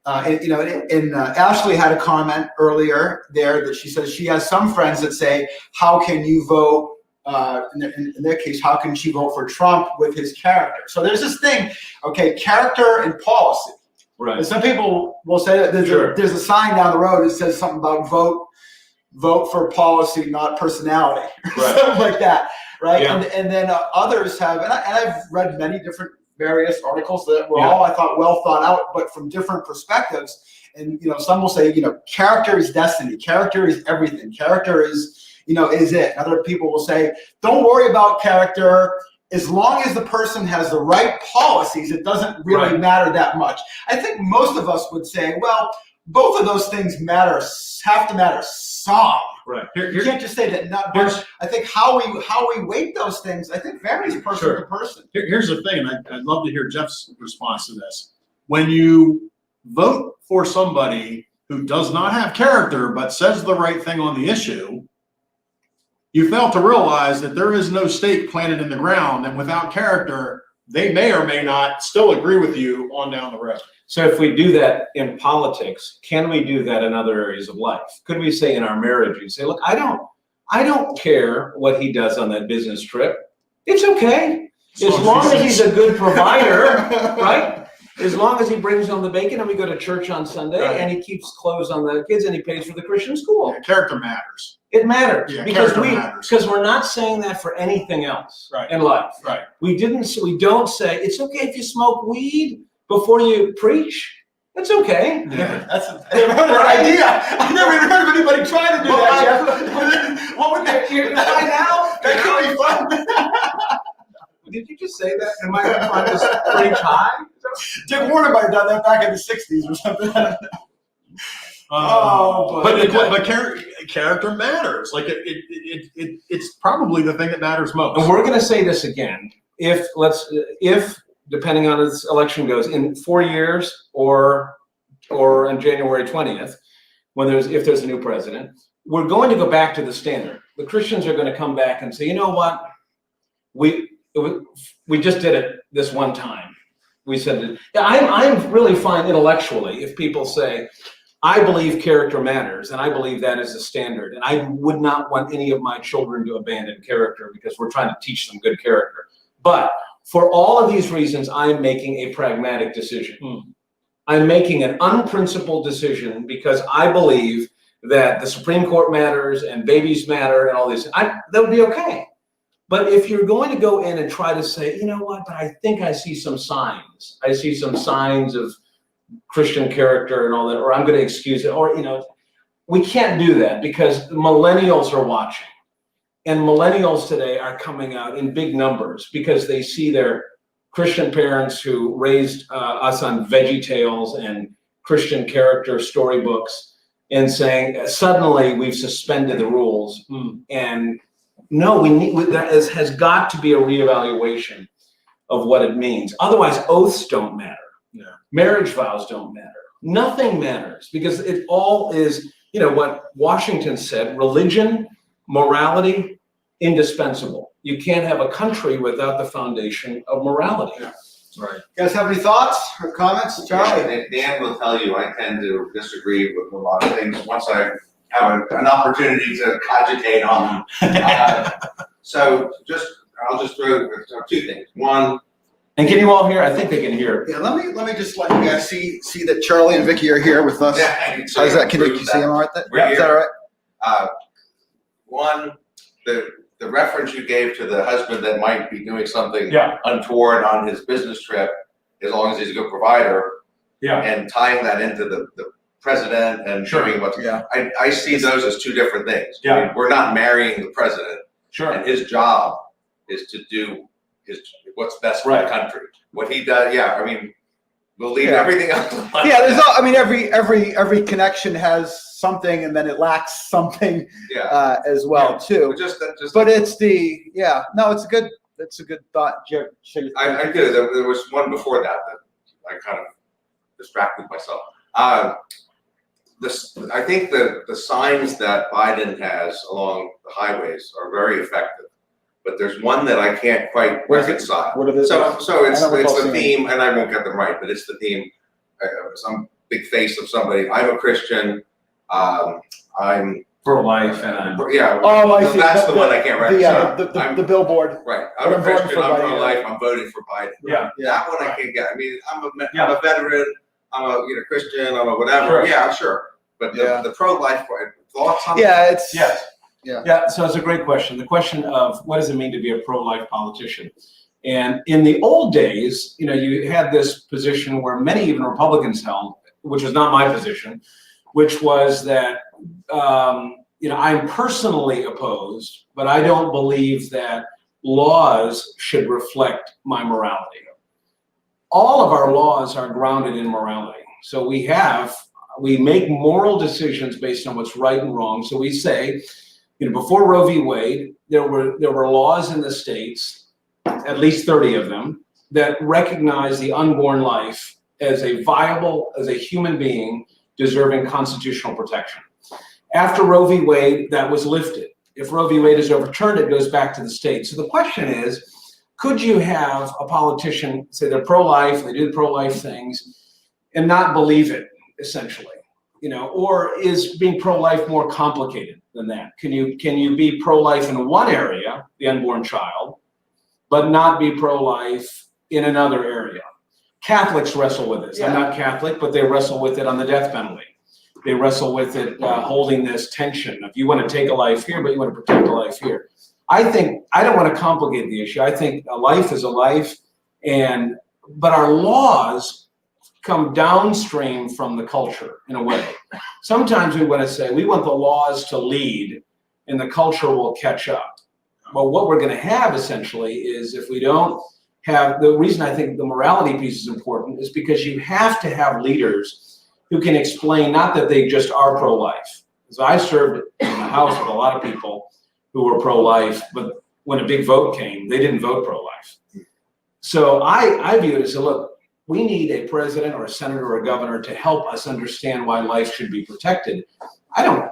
Ashley had a comment earlier there that she says she has some friends that say, how can you vote? In their case, how can she vote for Trump with his character? So there's this thing, okay, character and policy. Right. And some people will say that there's a sign down the road that says something about vote for policy, not personality, Right. something like that, right? Yeah. And then others have, and I've read many different various articles that were all, I thought, well thought out, but from different perspectives. And some will say, character is destiny, character is everything, character is it. Other people will say, don't worry about character. As long as the person has the right policies, it doesn't really matter that much. I think most of us would say, well, both of those things have to matter some. Right. You can't just say that. Not. I think how we weight those things, I think, varies person to person. Here's the thing, and I'd love to hear Jeff's response to this. When you vote for somebody who does not have character but says the right thing on the issue, you fail to realize that there is no stake planted in the ground, and without character, they may or may not still agree with you on down the road. So if we do that in politics, can we do that in other areas of life? Could we say in our marriage, you say, look, I don't care what he does on that business trip. It's okay. As long as he's a good provider, right? As long as he brings home the bacon and we go to church on Sunday Right. and he keeps clothes on the kids and he pays for the Christian school. Yeah, character matters. It matters Yeah, because character matters. we're not saying that for anything else Right. in life. Right. We don't say it's okay if you smoke weed before you preach. It's okay. Yeah. That's a better idea. I've never even heard of anybody trying to do that, Jeff. What would that You find out. That could be fun. Did you just say that? Am I going to find this preach high? Dick Warner might have done that back in the 60s or something. But character matters. Like it's probably the thing that matters most. And we're going to say this again. If depending on how this election goes, in 4 years or on January 20th, if there's a new president, we're going to go back to the standard. The Christians are going to come back and say, you know what, we just did it this one time. We said, I'm really fine intellectually if people say, I believe character matters, and I believe that is the standard, and I would not want any of my children to abandon character because we're trying to teach them good character. But for all of these reasons, I'm making a pragmatic decision. I'm making an unprincipled decision because I believe that the Supreme Court matters and babies matter and all these. That would be okay. But if you're going to go in and try to say, you know what, but I think I see some signs. I see some signs of Christian character and all that, or I'm going to excuse it, or, we can't do that because millennials are watching. And millennials today are coming out in big numbers because they see their Christian parents who raised us on Veggie Tales and Christian character storybooks and saying, suddenly we've suspended the rules. And no, there has got to be a reevaluation of what it means. Otherwise, oaths don't matter. Yeah. Marriage vows don't matter. Nothing matters because it all is, what Washington said, religion, morality, indispensable. You can't have a country without the foundation of morality. Yeah. Right. You guys have any thoughts or comments, Charlie? Dan will tell you, I tend to disagree with a lot of things once I have an opportunity to cogitate on them. I'll just throw two things. One, And can you all hear? I think they can hear. Yeah, let me just let you guys see that Charlie and Vicky are here with us. How's that? Can you see them all right there? We're Is that all right? One, the reference you gave to the husband that might be doing something Yeah. untoward on his business trip, as long as he's a good provider, Yeah. and tying that into the president and Sure. doing what's, Yeah. I see those as two different things. Yeah. I mean, we're not marrying the president, Sure. and his job is to do what's best for Right. the country. What he does, we'll leave Yeah. everything else alone. Yeah, every connection has something, and then it lacks something as well too. Just But it's it's a good thought. I did. There was one before that I kind of distracted myself. I think the signs that Biden has along the highways are very effective, but there's one that I can't quite reconcile. What are the? So it's the seeing theme, and I won't get them right, but it's the theme. Some big face of somebody. I'm a Christian. I'm Pro-life and Oh, I see. That's the one I can't reconcile. The billboard. Right. I'm a I'm voting Christian. for I'm Biden. pro-life. I'm voting for Biden. Yeah. That one I can't get. I mean, I'm Yeah. a veteran. I'm a Christian. I'm a whatever. Sure. Yeah, sure. But the pro-life thoughts on It's Yes. Yeah. Yeah. So it's a great question. The question of what does it mean to be a pro-life politician? And in the old days, you had this position where many even Republicans held, which was not my position, which was that I'm personally opposed, but I don't believe that laws should reflect my morality. All of our laws are grounded in morality. So we make moral decisions based on what's right and wrong. So we say, before Roe v. Wade, there were laws in the states, at least 30 of them, that recognize the unborn life as a human being deserving constitutional protection. After Roe v. Wade, that was lifted. If Roe v. Wade is overturned, it goes back to the state. So the question is, could you have a politician say they're pro-life, they do the pro-life things, and not believe it, essentially. Or is being pro-life more complicated than that? Can you be pro-life in one area, the unborn child, but not be pro-life in another area? Catholics wrestle with this. I'm not Catholic, but they wrestle with it on the death penalty. They wrestle with it holding this tension. If you want to take a life here, but you want to protect a life here. I don't want to complicate the issue. I think a life is a life, but our laws come downstream from the culture in a way. Sometimes we want to say we want the laws to lead and the culture will catch up. Well, what we're going to have essentially is, if we don't have, the reason I think the morality piece is important is because you have to have leaders who can explain, not that they just are pro-life. Because I served in the House with a lot of people who were pro-life, but when a big vote came, they didn't vote pro-life. So I view it as, look, we need a president or a senator or a governor to help us understand why life should be protected. I'm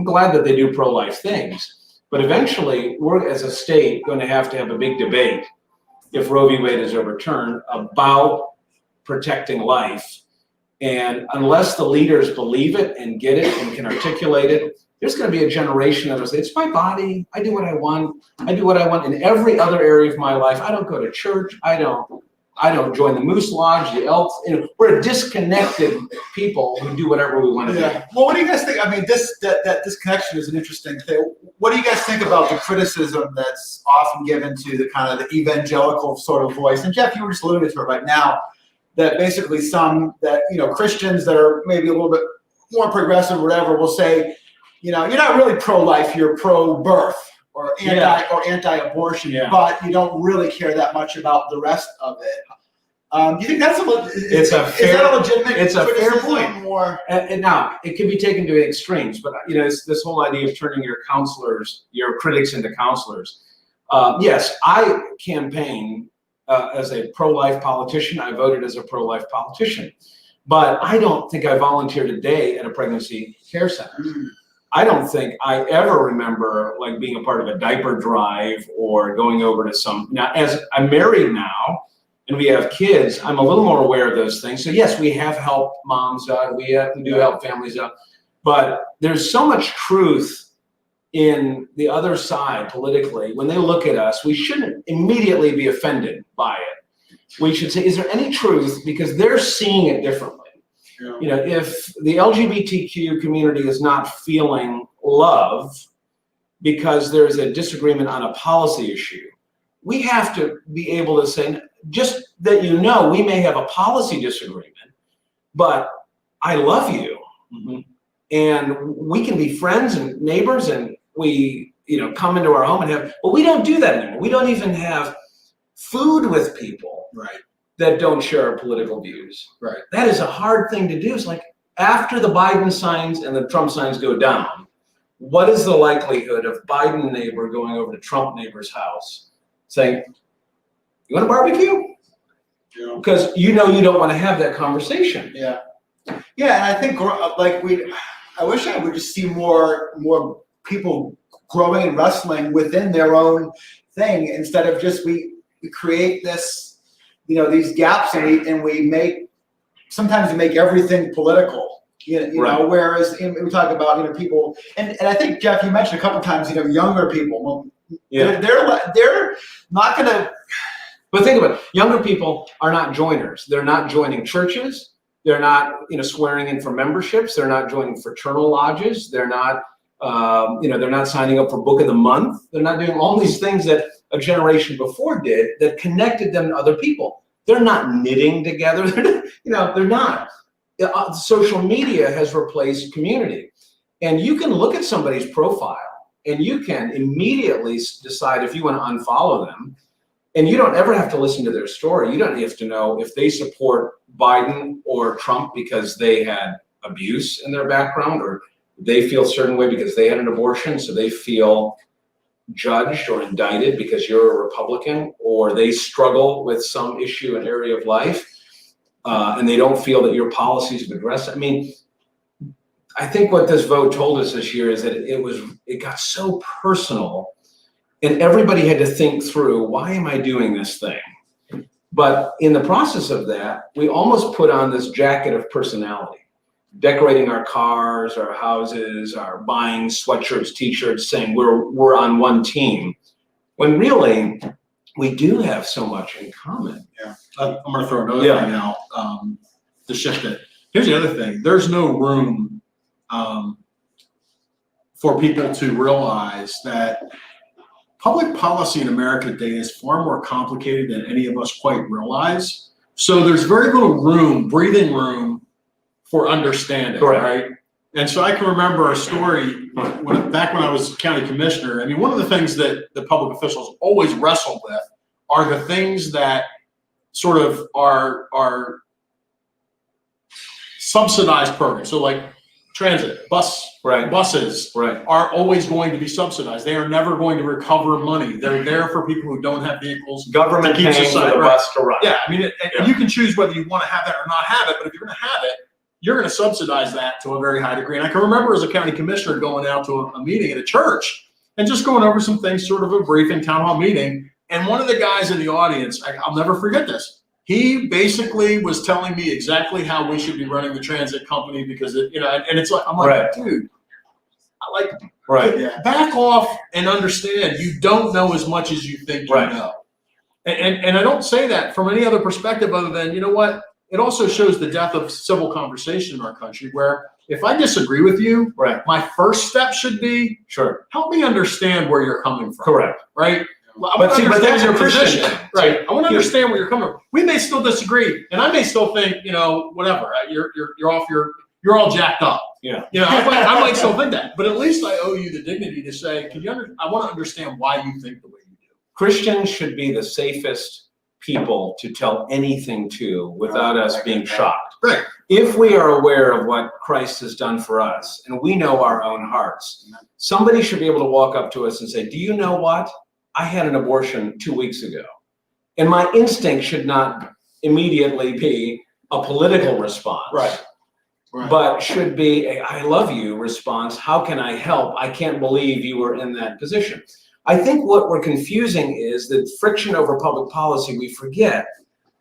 glad that they do pro-life things, but eventually we're, as a state, going to have a big debate if Roe v. Wade is overturned about protecting life. And unless the leaders believe it and get it and can articulate it, there's going to be a generation that will say, it's my body, I do what I want. I do what I want in every other area of my life. I don't go to church. I don't join the Moose Lodge, the Elks. We're a disconnected people who do whatever we want to do. Well, what do you guys think? I mean, that disconnection is an interesting thing. What do you guys think about the criticism that's often given to the kind of the evangelical sort of voice? And Jeff, you were just alluding to it right now, that basically Christians that are maybe a little bit more progressive or whatever will say, you're not really pro-life, you're pro-birth or anti-abortion, but you don't really care that much about the rest of it. Do you think that's is that a legitimate? It's a fair point. Or? And now it can be taken to extremes, but it's this whole idea of turning your critics into counselors. Yes, I campaign as a pro-life politician. I voted as a pro-life politician, but I don't think I volunteered a day at a pregnancy care center. I don't think I ever remember being a part of a diaper drive or going over to now, as I'm married now and we have kids, I'm a little more aware of those things. So yes, we have helped moms out, we do help families out, but there's so much truth in the other side politically. When they look at us, we shouldn't immediately be offended by it. We should say, is there any truth? Because they're seeing it differently. If the LGBTQ community is not feeling love because there's a disagreement on a policy issue, we have to be able to say, just that we may have a policy disagreement, but I love you. Mm-hmm. And we can be friends and neighbors, and we come into our home and but we don't do that anymore. We don't even have food with people. Right. That don't share our political views. Right. That is a hard thing to do. It's like, after the Biden signs and the Trump signs go down, what is the likelihood of Biden neighbor going over to Trump neighbor's house saying, you want a barbecue? Because you don't want to have that conversation. Yeah. Yeah, and I think I wish I would just see more people growing and wrestling within their own thing, instead of just we create this, these gaps, and we sometimes make everything political, right. Whereas we talk about, people, and I think, Jeff, you mentioned a couple times, younger people, well, they're not going to. But think about it, younger people are not joiners. They're not joining churches. They're not, swearing in for memberships. They're not joining fraternal lodges. They're not, they're not signing up for Book of the Month. They're not doing all these things that a generation before did that connected them to other people. They're not knitting together. They're not. Social media has replaced community. And you can look at somebody's profile and you can immediately decide if you want to unfollow them. And you don't ever have to listen to their story. You don't have to know if they support Biden or Trump because they had abuse in their background, or they feel a certain way because they had an abortion, so they feel judged or indicted because you're a Republican, or they struggle with some issue and area of life, and they don't feel that your policies have addressed it. I mean, I think what this vote told us this year is that it got so personal, and everybody had to think through, why am I doing this thing? But in the process of that, we almost put on this jacket of personality, decorating our cars, our houses, our buying sweatshirts, t-shirts, saying we're on one team, when really we do have so much in common. Yeah, I'm going to throw another thing out to shift it. Here's the other thing. There's no room for people to realize that public policy in America today is far more complicated than any of us quite realize. So there's very little room, breathing room for understanding, Correct. right? And so I can remember a story back when I was county commissioner. I mean, one of the things that the public officials always wrestle with are the things that sort of are subsidized programs. So like transit, buses are always going to be subsidized. They are never going to recover money. They're there for people who don't have vehicles. Government paying for the bus to run. Yeah, I mean, and you can choose whether you want to have that or not have it, but if you're going to have it, you're going to subsidize that to a very high degree. And I can remember as a county commissioner going out to a meeting at a church and just going over some things, sort of a briefing town hall meeting. And one of the guys in the audience, I'll never forget this. He basically was telling me exactly how we should be running the transit company because and it's like, I'm like, dude, back off and understand you don't know as much as you think you know. And I don't say that from any other perspective other than, you know what? It also shows the death of civil conversation in our country where if I disagree with you, my first step should be, help me understand where you're coming from. Correct. Right? But that's your position. Right. I want to understand where you're coming from. We may still disagree, and I may still think, whatever. You're off. You're all jacked up. Yeah. I might still think that, but at least I owe you the dignity to say, I want to understand why you think the way you do. Christians should be the safest people to tell anything to without us being shocked. Right. If we are aware of what Christ has done for us, and we know our own hearts, somebody should be able to walk up to us and say, do you know what? I had an abortion 2 weeks ago. And my instinct should not immediately be a political response. Right. But should be a I love you response. How can I help? I can't believe you were in that position. I think what we're confusing is that friction over public policy, we forget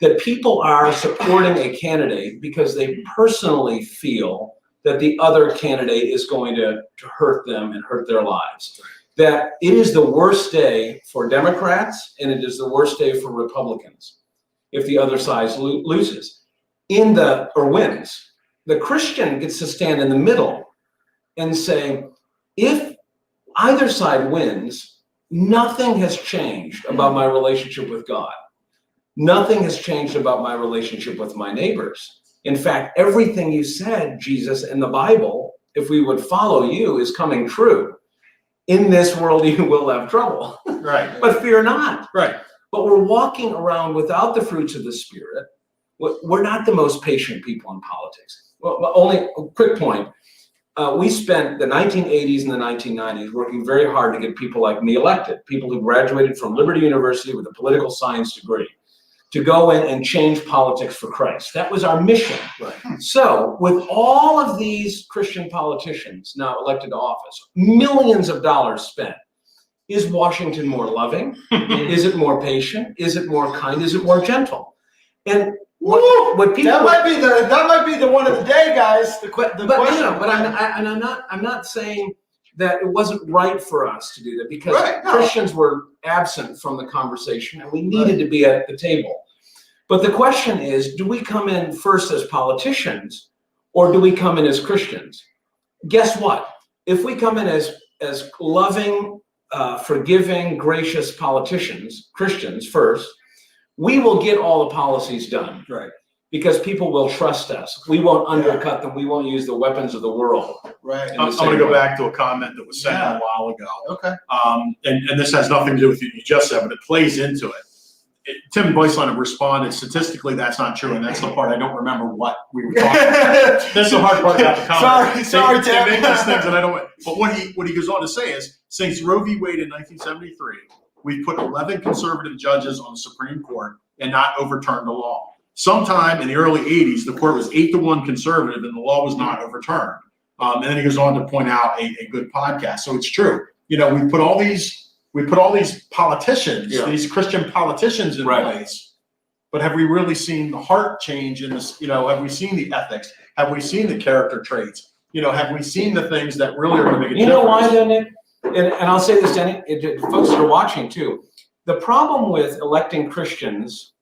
that people are supporting a candidate because they personally feel that the other candidate is going to hurt them and hurt their lives. That it is the worst day for Democrats and it is the worst day for Republicans if the other side loses or wins. The Christian gets to stand in the middle and say, if either side wins, nothing has changed about my relationship with God. Nothing has changed about my relationship with my neighbors. In fact, everything you said, Jesus, in the Bible, if we would follow you, is coming true. In this world, you will have trouble. Right. But fear not. Right. But we're walking around without the fruits of the Spirit. We're not the most patient people in politics. Well, only a quick point. We spent the 1980s and the 1990s working very hard to get people like me elected, people who graduated from Liberty University with a political science degree, to go in and change politics for Christ. That was our mission. Right. So with all of these Christian politicians now elected to office, millions of dollars spent, is Washington more loving? Is it more patient? Is it more kind? Is it more gentle? And what people that might be the one of the day, guys. I'm not saying that it wasn't right for us to do that because Christians were absent from the conversation and we needed to be at the table. But the question is, do we come in first as politicians or do we come in as Christians? Guess what? If we come in as loving, forgiving, gracious politicians, Christians first, we will get all the policies done. Right. Because people will trust us. We won't undercut them. We won't use the weapons of the world. Right. I'm going to go back to a comment that was said a while ago. Okay. And this has nothing to do with what you just said, but it plays into it. Tim Boyceland responded, statistically, that's not true. And that's the part I don't remember what we were talking about. That's the hard part about the comment. Sorry, Tim. They make these things and I don't. But what he goes on to say is, since Roe v. Wade in 1973, we've put 11 conservative judges on the Supreme Court and not overturned the law. Sometime in the early 80s, the court was 8-1 conservative and the law was not overturned. And then he goes on to point out a good podcast. So it's true. We put all these politicians, these Christian politicians in place, but have we really seen the heart change in this? Have we seen the ethics? Have we seen the character traits? Have we seen the things that really are going to make a difference? You know why, though, Nick? And I'll say this, Danny, folks that are watching too. The problem with electing Christians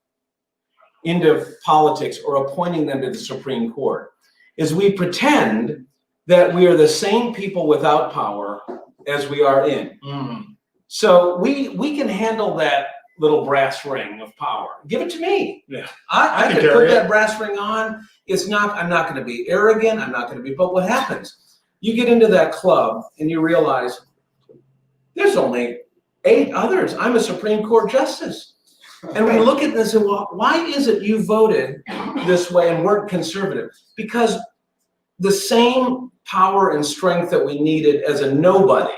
into politics or appointing them to the Supreme Court is we pretend that we are the same people without power as we are in. So we can handle that little brass ring of power. Give it to me. Yeah. I can can carry put it. that brass ring on. I'm not going to be arrogant. I'm not going to be, but what happens? You get into that club and you realize there's only 8 others. I'm a Supreme Court justice. And we look at this and well, why is it you voted this way and weren't conservative? Because the same power and strength that we needed as a nobody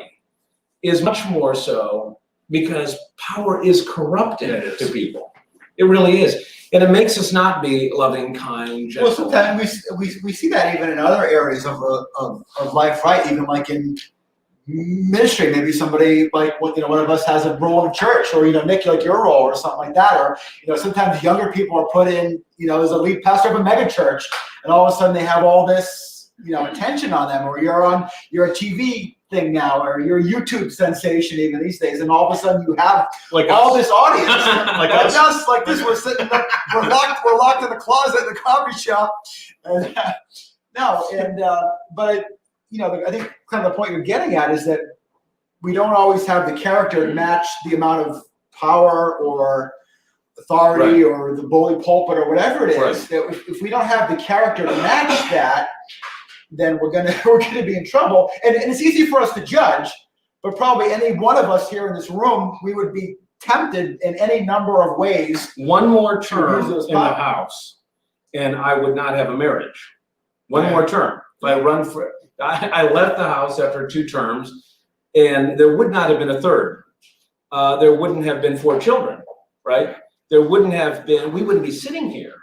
is much more so because power is corrupted to people. It really is. And it makes us not be loving, kind, gentle. Well, sometimes we see that even in other areas of life, right? Even like in ministry, maybe somebody like one of us has a role in church, or Nick, like your role, or something like that, or sometimes younger people are put in, as a lead pastor of a mega church, and all of a sudden they have all this, attention on them, or you're a TV thing now, or you're a YouTube sensation even these days, and all of a sudden you have Like all us. this audience, Like like us. us, like this. We're sitting, we're locked in the closet in the coffee shop, and but I think kind of the point you're getting at is that we don't always have the character to match the amount of power or authority or the bully pulpit or whatever it is. That if we don't have the character to match that, then we're gonna be in trouble. And it's easy for us to judge, but probably any one of us here in this room, we would be tempted in any number of ways. One more term Use those in the powers. House, and I would not have a marriage. One more term. I left the House after 2 terms, and there would not have been a third. There wouldn't have been 4 children, right? There wouldn't have been. We wouldn't be sitting here.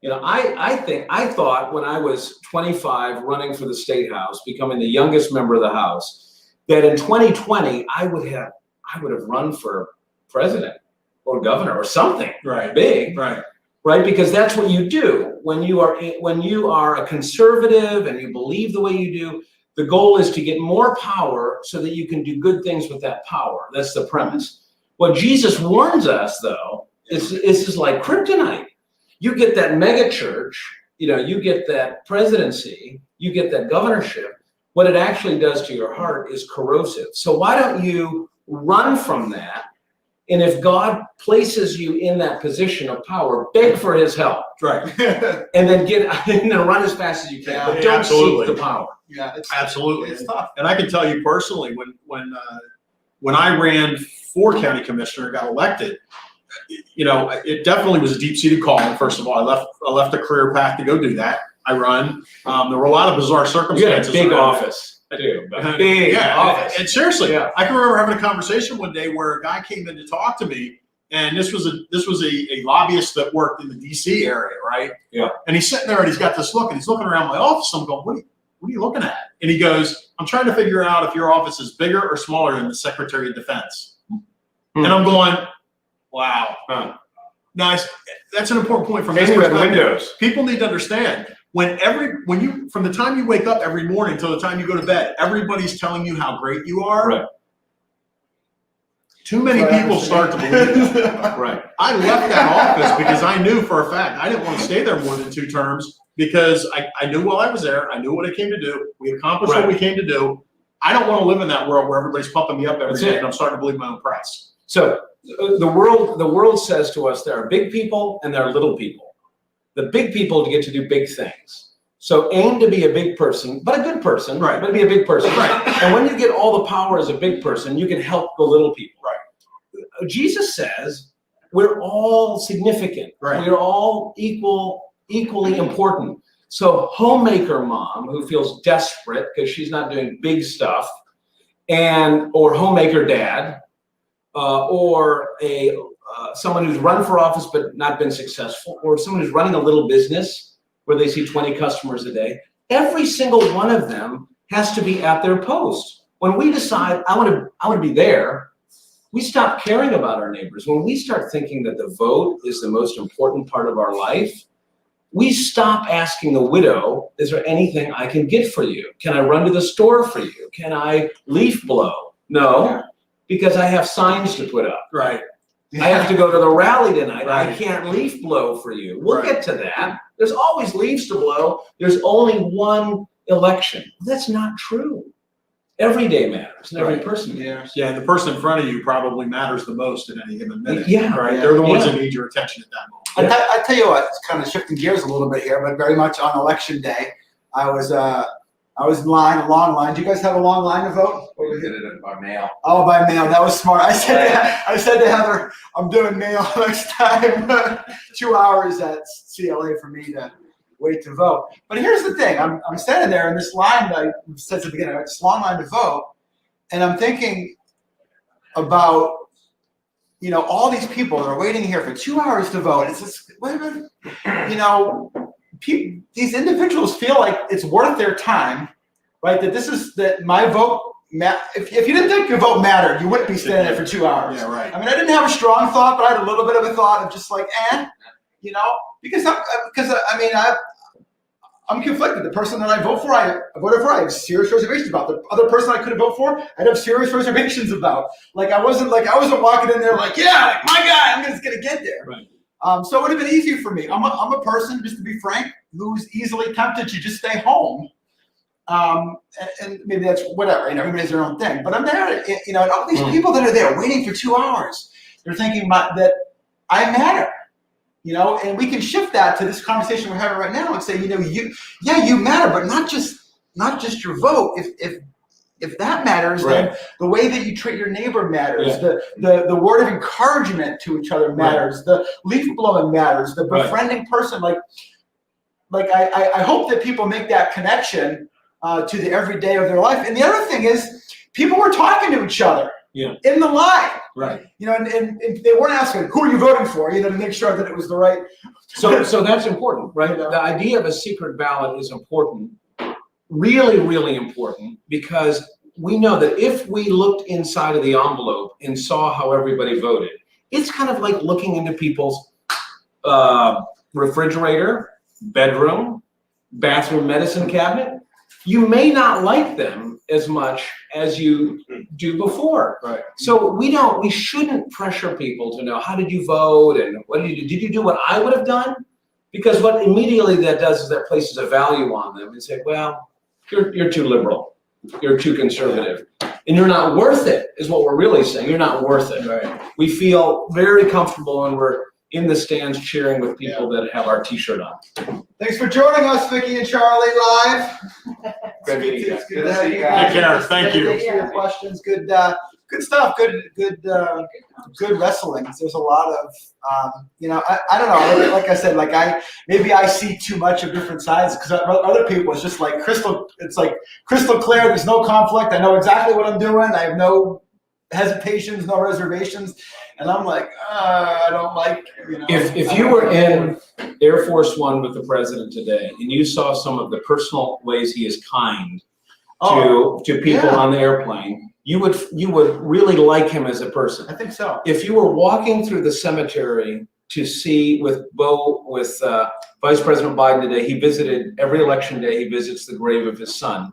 I thought when I was 25 running for the State House, becoming the youngest member of the House, that in 2020 I would have run for president or governor or something big, right? Because that's what you do when you are a conservative and you believe the way you do. The goal is to get more power so that you can do good things with that power. That's the premise. What Jesus warns us, though, is like kryptonite. You get that mega church, you get that presidency, you get that governorship. What it actually does to your heart is corrosive. So why don't you run from that? And if God places you in that position of power, beg for his help. Right. And then run as fast as you can. But don't absolutely. seek the power. Yeah, Absolutely. It's tough. And I can tell you personally, when I ran for county commissioner, got elected, it definitely was a deep-seated calling. First of all, I left a career path to go do that. I run. There were a lot of bizarre You circumstances. got a big around it. office. I do. A big office. And seriously, Yeah. I can remember having a conversation one day where a guy came in to talk to me, and this was a lobbyist that worked in the DC area, right? Yeah. And he's sitting there and he's got this look, and he's looking around my office. I'm going, what are you looking at? And he goes, I'm trying to figure out if your office is bigger or smaller than the Secretary of Defense. And I'm going, wow. Nice. That's an important point from this Maybe with perspective. windows. People need to understand from the time you wake up every morning till the time you go to bed, everybody's telling you how great you are. Right. Too many people start to believe that. Right. I left that office because I knew for a fact I didn't want to stay there more than 2 terms because I knew while I was there, I knew what I came to do. We accomplished what we came to do. I don't want to live in that world where everybody's pumping me up every day and I'm starting to believe my own press. So the world says to us there are big people and there are little people. The big people get to do big things. So aim to be a big person, but a good person, Right. But be a big person. Right. And when you get all the power as a big person, you can help the little people. Right. Jesus says we're all significant. Right. We're all equally important. So homemaker mom who feels desperate because she's not doing big stuff, or homemaker dad, or someone who's run for office but not been successful, or someone who's running a little business where they see 20 customers a day, every single one of them has to be at their post. When we decide I want to be there, We stop caring about our neighbors. When we start thinking that the vote is the most important part of our life, we stop asking the widow, is there anything I can get for you? Can I run to the store for you? Can I leaf blow? No, because I have signs to put up. Right. I have to go to the rally tonight. I Right. can't leaf blow for you. We'll Right. get to that. There's always leaves to blow. There's only one election. That's not true. Every day matters and every Right. person matters. Yeah, and the person in front of you probably matters the most in any given minute. Yeah. Right. They're the ones Yeah. that need your attention at that moment. I tell you what, it's kind of shifting gears a little bit here, but very much on election day, I was in line, a long line. Do you guys have a long line to vote? We did it by mail. Oh, by mail. That was smart. I said to Heather, I'm doing mail next time. 2 hours at CLA for me to wait to vote. But here's the thing. I'm standing there in this line that I said at the beginning, this long line to vote, and I'm thinking about, you know, all these people that are waiting here for 2 hours to vote. It's just, wait a minute, you know, these individuals feel like it's worth their time, right? That my vote, if you didn't think your vote mattered, you wouldn't be standing there for 2 hours. Yeah, right. I mean, I didn't have a strong thought, but I had a little bit of a thought of just like, you know, because I'm conflicted. The person that I voted for, I have serious reservations about. The other person I could vote for, I'd have serious reservations about. Like I wasn't walking in there like, yeah, like my guy, I'm just gonna get there. Right. So it would have been easy for me. I'm a person, just to be frank, who's easily tempted to just stay home. And maybe that's whatever, you know, everybody has their own thing. But I'm there, you know, and all these people that are there waiting for 2 hours, they're thinking that I matter. You know, and we can shift that to this conversation we're having right now and say, you know, you matter, but not just your vote. If that matters, Right. then the way that you treat your neighbor matters. Yeah. The word of encouragement to each other matters. Right. The leaf blowing matters. The befriending person, like I hope that people make that connection to the everyday of their life. And the other thing is, people were talking to each other. Yeah. In the line. Right. You know, and they weren't asking, who are you voting for? You know, to make sure that it was the right. So that's important, right? You know? The idea of a secret ballot is important, really, really important, because we know that if we looked inside of the envelope and saw how everybody voted, it's kind of like looking into people's refrigerator, bedroom, bathroom medicine cabinet. You may not like them as much as you do before. Right. So we shouldn't pressure people to know, how did you vote and what did you do? Did you do what I would have done? Because what immediately that does is that places a value on them and say, well, you're too liberal, you're too conservative, and you're not worth it, is what we're really saying. You're not worth it. Right. We feel very comfortable when we're in the stands cheering with people that have our T-shirt on. Thanks for joining us, Vicki and Charlie, live. Good meeting you guys. It's good to have you Take guys. care. Thank you. Thanks for your questions. Good stuff. Good wrestling. There's a lot of, you know, I don't know. Like I said, maybe I see too much of different sides, because other people, it's just like crystal clear. There's no conflict. I know exactly what I'm doing. I have no hesitations, no reservations. And I'm like, I don't like, you know. If you were in Air Force One with the president today and you saw some of the personal ways he is kind to people on the airplane, you would really like him as a person. I think so. If you were walking through the cemetery to see with Vice President Biden today, he visited every election day, he visits the grave of his son.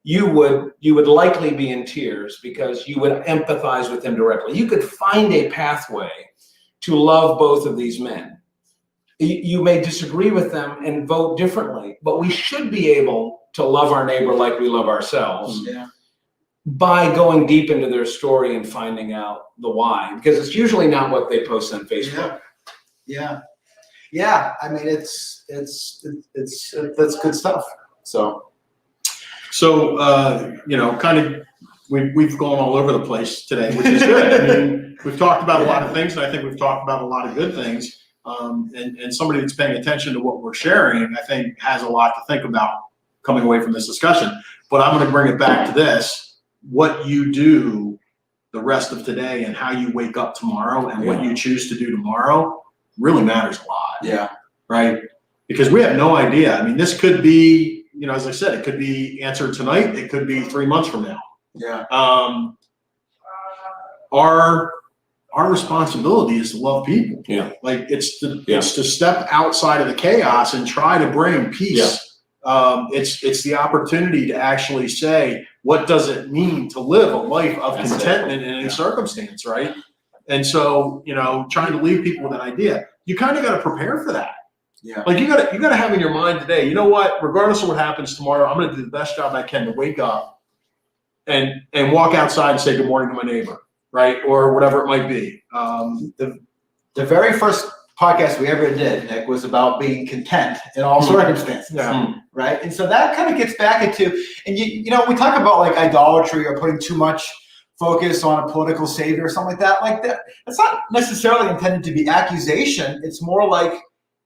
You would likely be in tears, because you would empathize with him directly. You could find a pathway to love both of these men. You may disagree with them and vote differently, but we should be able to love our neighbor like we love ourselves by going deep into their story and finding out the why, because it's usually not what they post on Facebook. Yeah. I mean, it's that's good stuff. So, you know, kind of, we've gone all over the place today, which is good. I mean, we've talked about a lot of things, and I think we've talked about a lot of good things. And somebody that's paying attention to what we're sharing, I think, has a lot to think about coming away from this discussion. But I'm going to bring it back to this: what you do the rest of today and how you wake up tomorrow and what you choose to do tomorrow really matters a lot. Yeah. Right? Because we have no idea. I mean, this could be, you know, as I said, it could be answered tonight. It could be 3 months from now. Yeah. Our our responsibility is to love people. Yeah. Like it's to step outside of the chaos and try to bring peace. It's the opportunity to actually say, what does it mean to live a life of contentment in any circumstance, right? And so, trying to leave people with an idea, you kind of got to prepare for that. Yeah. Like you got to have in your mind today, you know what, regardless of what happens tomorrow, I'm going to do the best job I can to wake up and walk outside and say good morning to my neighbor, right? Or whatever it might be. The very first podcast we ever did, Nick, was about being content in all circumstances. Yeah. Right. And so that kind of gets back into, and we talk about like idolatry or putting too much focus on a political savior or something like that. Like that, that's not necessarily intended to be accusation. It's more like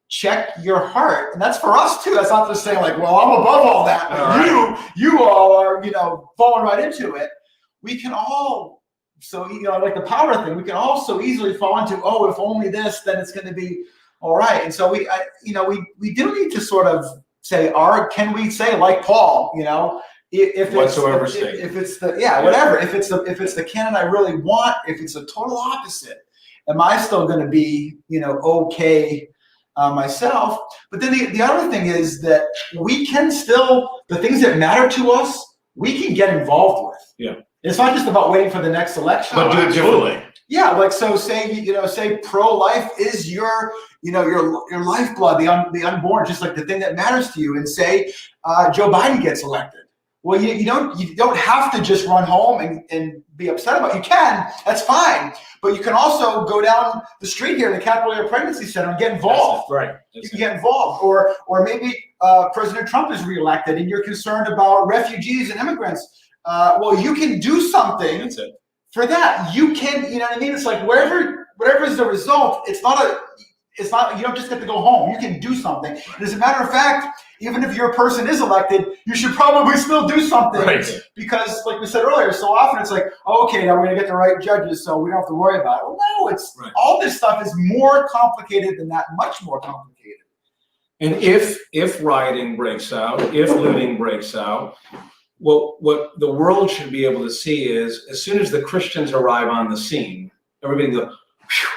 check your heart. And that's for us too. That's not just saying like, well, I'm above all that, but you all are, falling right into it. We can all, like the power thing, we can all so easily fall into, oh, if only this, then it's going to be all right. And so we do need to sort of say, can we say like Paul, if Whatsoever state. if it's whatever, if it's the canon I really want, if it's the total opposite, am I still going to be, okay myself? But then the other thing is that we can still, the things that matter to us, we can get involved with. Yeah. It's not just about waiting for the next election. But do it differently. Yeah, like so. Say pro-life is your lifeblood, the unborn, just like the thing that matters to you. And say Joe Biden gets elected. Well, you don't have to just run home and be upset about it. You can, that's fine. But you can also go down the street here in the Capitol Hill Pregnancy Center and get involved. Right. You can get involved, or maybe President Trump is reelected and you're concerned about refugees and immigrants. Well, you can do something. That's it. For that. You can, you know what I mean? It's like whatever is the result, it's not, you don't just get to go home. You can do something. And as a matter of fact, even if your person is elected, you should probably still do something. Right. Because like we said earlier, so often it's like, oh, okay, now we're going to get the right judges, so we don't have to worry about it. Well, no, it's all this stuff is more complicated than that, much more complicated. And if rioting breaks out, if looting breaks out, well, what the world should be able to see is as soon as the Christians arrive on the scene, everybody goes, phew,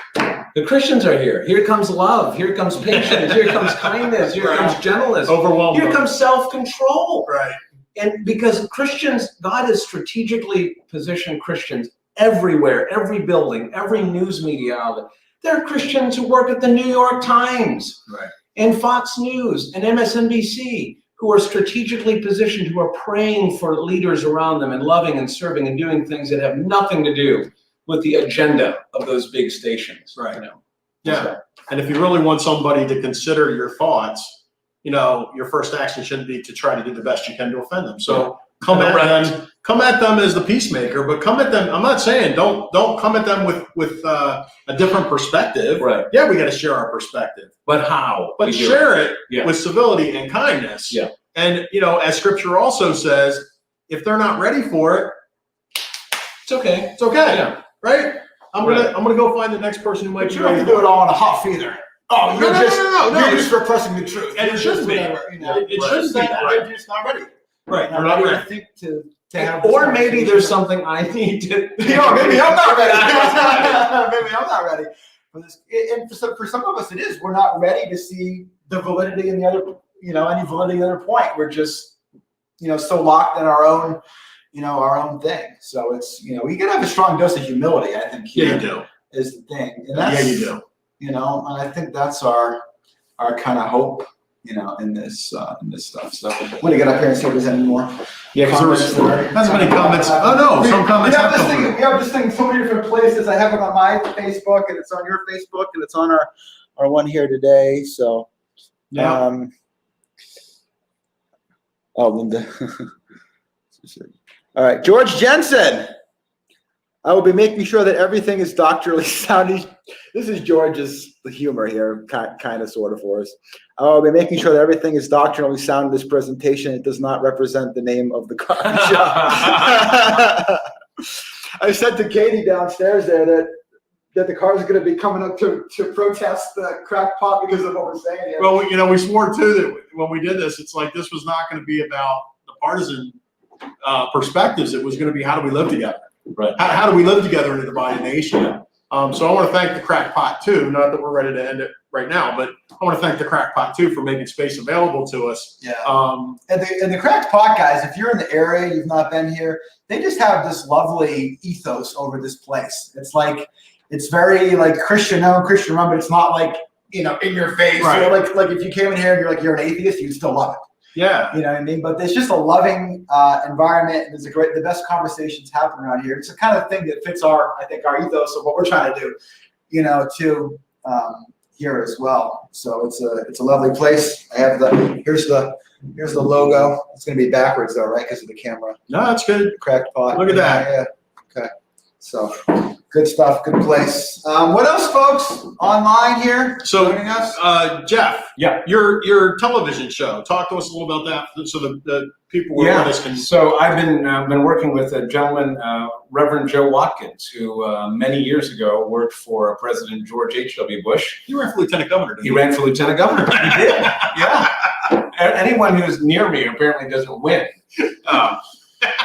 the Christians are here. Here comes love. Here comes patience. Here comes kindness. Here comes gentleness. Overwhelmed. Here comes self-control. Right. And because Christians, God has strategically positioned Christians everywhere, every building, every news media outlet. There are Christians who work at the New York Times and Fox News and MSNBC who are strategically positioned, who are praying for leaders around them and loving and serving and doing things that have nothing to do with the agenda of those big stations. Right. Yeah. And if you really want somebody to consider your thoughts, your first action shouldn't be to try to do the best you can to offend them. So come at them as the peacemaker, but come at them. I'm not saying don't come at them with a different perspective. Right. Yeah, we got to share our perspective. But how? But share it with civility and kindness. Yeah. And as Scripture also says, if they're not ready for it, it's okay. It's okay. Yeah. Right? I'm gonna go find the next person who might But be you don't ready have to do it all in a huff either. Oh, No, you're just repressing the truth. And it shouldn't be. It shouldn't be that. They're just not ready. Right. They're not ready. Think to have. Or maybe there's something I need to. Maybe I'm not ready. Maybe I'm not ready. And for some of us, it is. We're not ready to see the validity in the other, any validity in the other point. We're just, so locked in our own, our own thing. So it's, we gotta have a strong dose of humility, I think. Yeah, you do. Is the thing. And that's, you do. And I think that's our kind of hope, in this stuff. So I'm gonna get up here and see if there's any more. Yeah, because there hasn't been any comments. Oh no, some comments have come through. We have this thing in so many different places. I have it on my Facebook, and it's on your Facebook, and it's on our one here today. So, Linda. All right, George Jensen. I will be making sure that everything is doctrinally sound. This is George's humor here, kind of, sort of, for us. I will be making sure that everything is doctrinally sound in this presentation. It does not represent the name of the coffee shop. I said to Katie downstairs there that the car is going to be coming up to protest the crack pot because of what we're saying here. Well, we swore too that when we did this, it's like this was not going to be about the partisan perspectives. It was going to be how do we live together. Right. How do we live together in a divided nation? So I want to thank the Crackpot too. Not that we're ready to end it right now, but I want to thank the Crackpot too for making space available to us. Yeah. Um, And the Cracked Pot guys, if you're in the area, you've not been here, they just have this lovely ethos over this place. It's like, it's very like Christian known, Christian run, but it's not like, in your face. Right. You know, like if you came in here and you're an atheist, you'd still love it. yeah. You know what I mean? But there's just a loving environment, and the best conversations happen around here. It's the kind of thing that fits our ethos of what we're trying to do, here as well. So it's a lovely place. I have here's the logo. It's gonna be backwards though, right? Because of the camera. No, that's good. Cracked Pot. Look at that. Yeah. Okay. So good stuff. Good place. What else, folks? Online here. So, joining us. Jeff. Yeah. Your television show. Talk to us a little about that, so the people with us can. So I've been working with a gentleman, Reverend Joe Watkins, who many years ago worked for President George H.W. Bush. You ran for lieutenant governor. Didn't He you? ran for lieutenant governor. He did. Yeah. Anyone who's near me apparently doesn't win.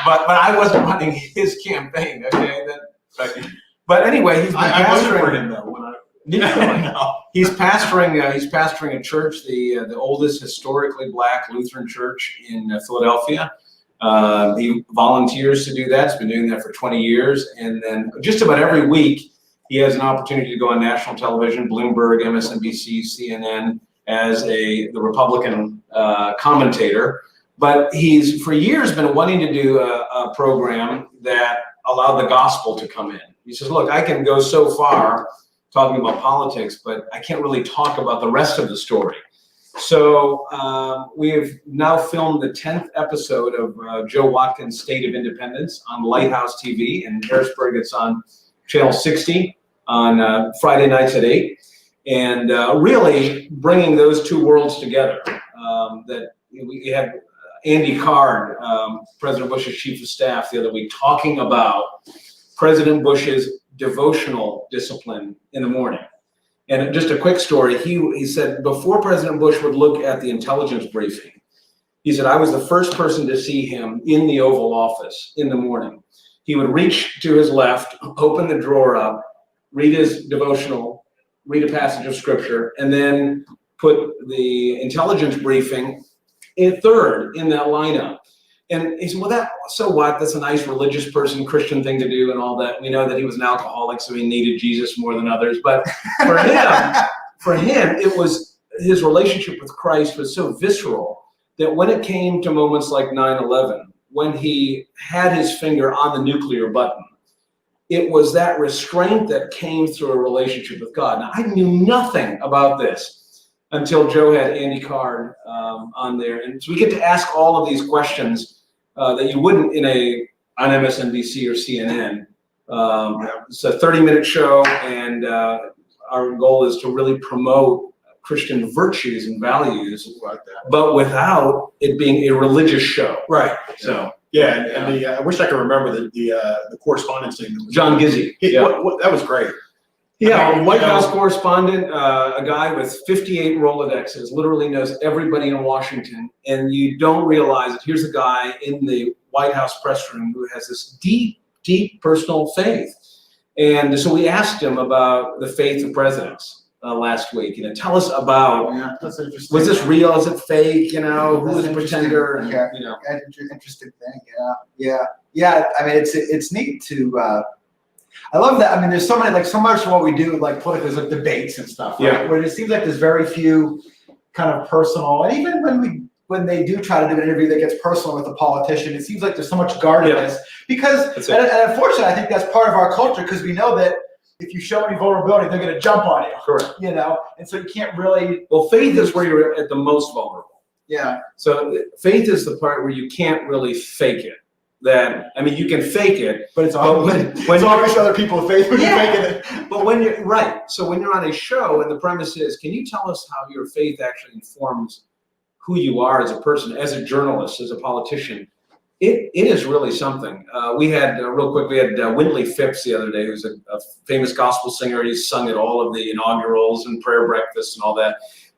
But I wasn't running his campaign. Okay. But anyway, he's been I voted for pastoring. him though. When I. No. He's pastoring a church, the oldest historically black Lutheran church in Philadelphia. He volunteers to do that. He's been doing that for 20 years. And then just about every week, he has an opportunity to go on national television, Bloomberg, MSNBC, CNN, as the Republican commentator. But he's for years been wanting to do a program that allowed the gospel to come in. He says, look, I can go so far talking about politics, but I can't really talk about the rest of the story. So we have now filmed the 10th episode of Joe Watkins' State of Independence on Lighthouse TV in Harrisburg. It's on Channel 60 on Friday nights at 8. And really bringing those two worlds together. That we had Andy Card, President Bush's chief of staff, the other week, talking about President Bush's devotional discipline in the morning. And just a quick story, he said before President Bush would look at the intelligence briefing, he said, I was the first person to see him in the Oval Office in the morning. He would reach to his left, open the drawer up, read his devotional, read a passage of scripture, and then put the intelligence briefing in third in that lineup. And he said, well, so what? That's a nice religious person, Christian thing to do and all that. We know that he was an alcoholic, so he needed Jesus more than others. But for him, it was his relationship with Christ was so visceral that when it came to moments like 9/11, when he had his finger on the nuclear button, it was that restraint that came through a relationship with God. Now, I knew nothing about this until Joe had Andy Card on there. And so we get to ask all of these questions that you wouldn't on MSNBC or CNN. It's a 30-minute show, and our goal is to really promote Christian virtues and values, Like that. but without it being a religious show. Right. So, Yeah, and I wish I could remember the correspondence name. That was John Gizzi. that was great. Yeah, I mean, White House correspondent, a guy with 58 Rolodexes, literally knows everybody in Washington, and you don't realize it. Here's a guy in the White House press room who has this deep, deep personal faith. And so we asked him about the faith of presidents last week. Tell us about, That's interesting. was this real? Is it fake? Who was a pretender? And, Yeah. Interesting thing. Yeah. I mean, it's neat to. I love that. I mean, there's so much of what we do, like politically, there's like debates and stuff. Right? Yeah. Where it seems like there's very few kind of personal, and even when they do try to do an interview that gets personal with a politician, it seems like there's so much guardedness because, and unfortunately, I think that's part of our culture because we know that if you show any vulnerability, they're going to jump on you. Correct. And so you can't really. Well, faith is where you're at the most vulnerable. Yeah. So faith is the part where you can't really fake it. You can fake it, But it's But always when it's always other people faith when Yeah. you're making it. but when you're right. So when you're on a show and the premise is, can you tell us how your faith actually informs who you are as a person, as a journalist, as a politician? It is really something. We had Wintley Phipps the other day, who's a famous gospel singer. He's sung at all of the inaugurals and prayer breakfasts and all that.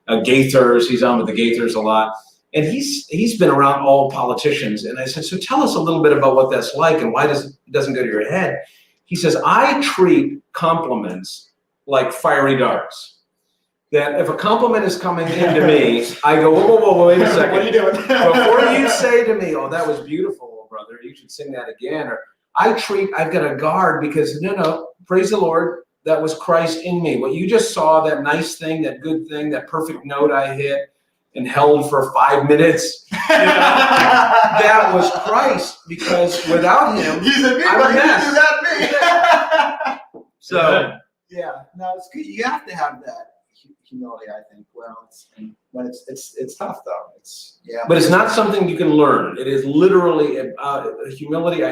Gaithers, he's on with the Gaithers a lot. And he's been around all politicians. And I said, so tell us a little bit about what that's like and why it doesn't go to your head. He says, I treat compliments like fiery darts. That if a compliment is coming into me, I go, whoa, wait a second. What are you doing? Before you say to me, oh, that was beautiful, brother, you should sing that again. Or I've got a guard because, no, praise the Lord, that was Christ in me. What you just saw, that nice thing, that good thing, that perfect note I hit and held for 5 minutes, that was Christ, because without him, He's a me, I'm but a he mess. can do that me. So, Yeah, no, it's good. You have to have that humility, I think. Well, it's tough though. but it's not something you can learn. It is literally humility.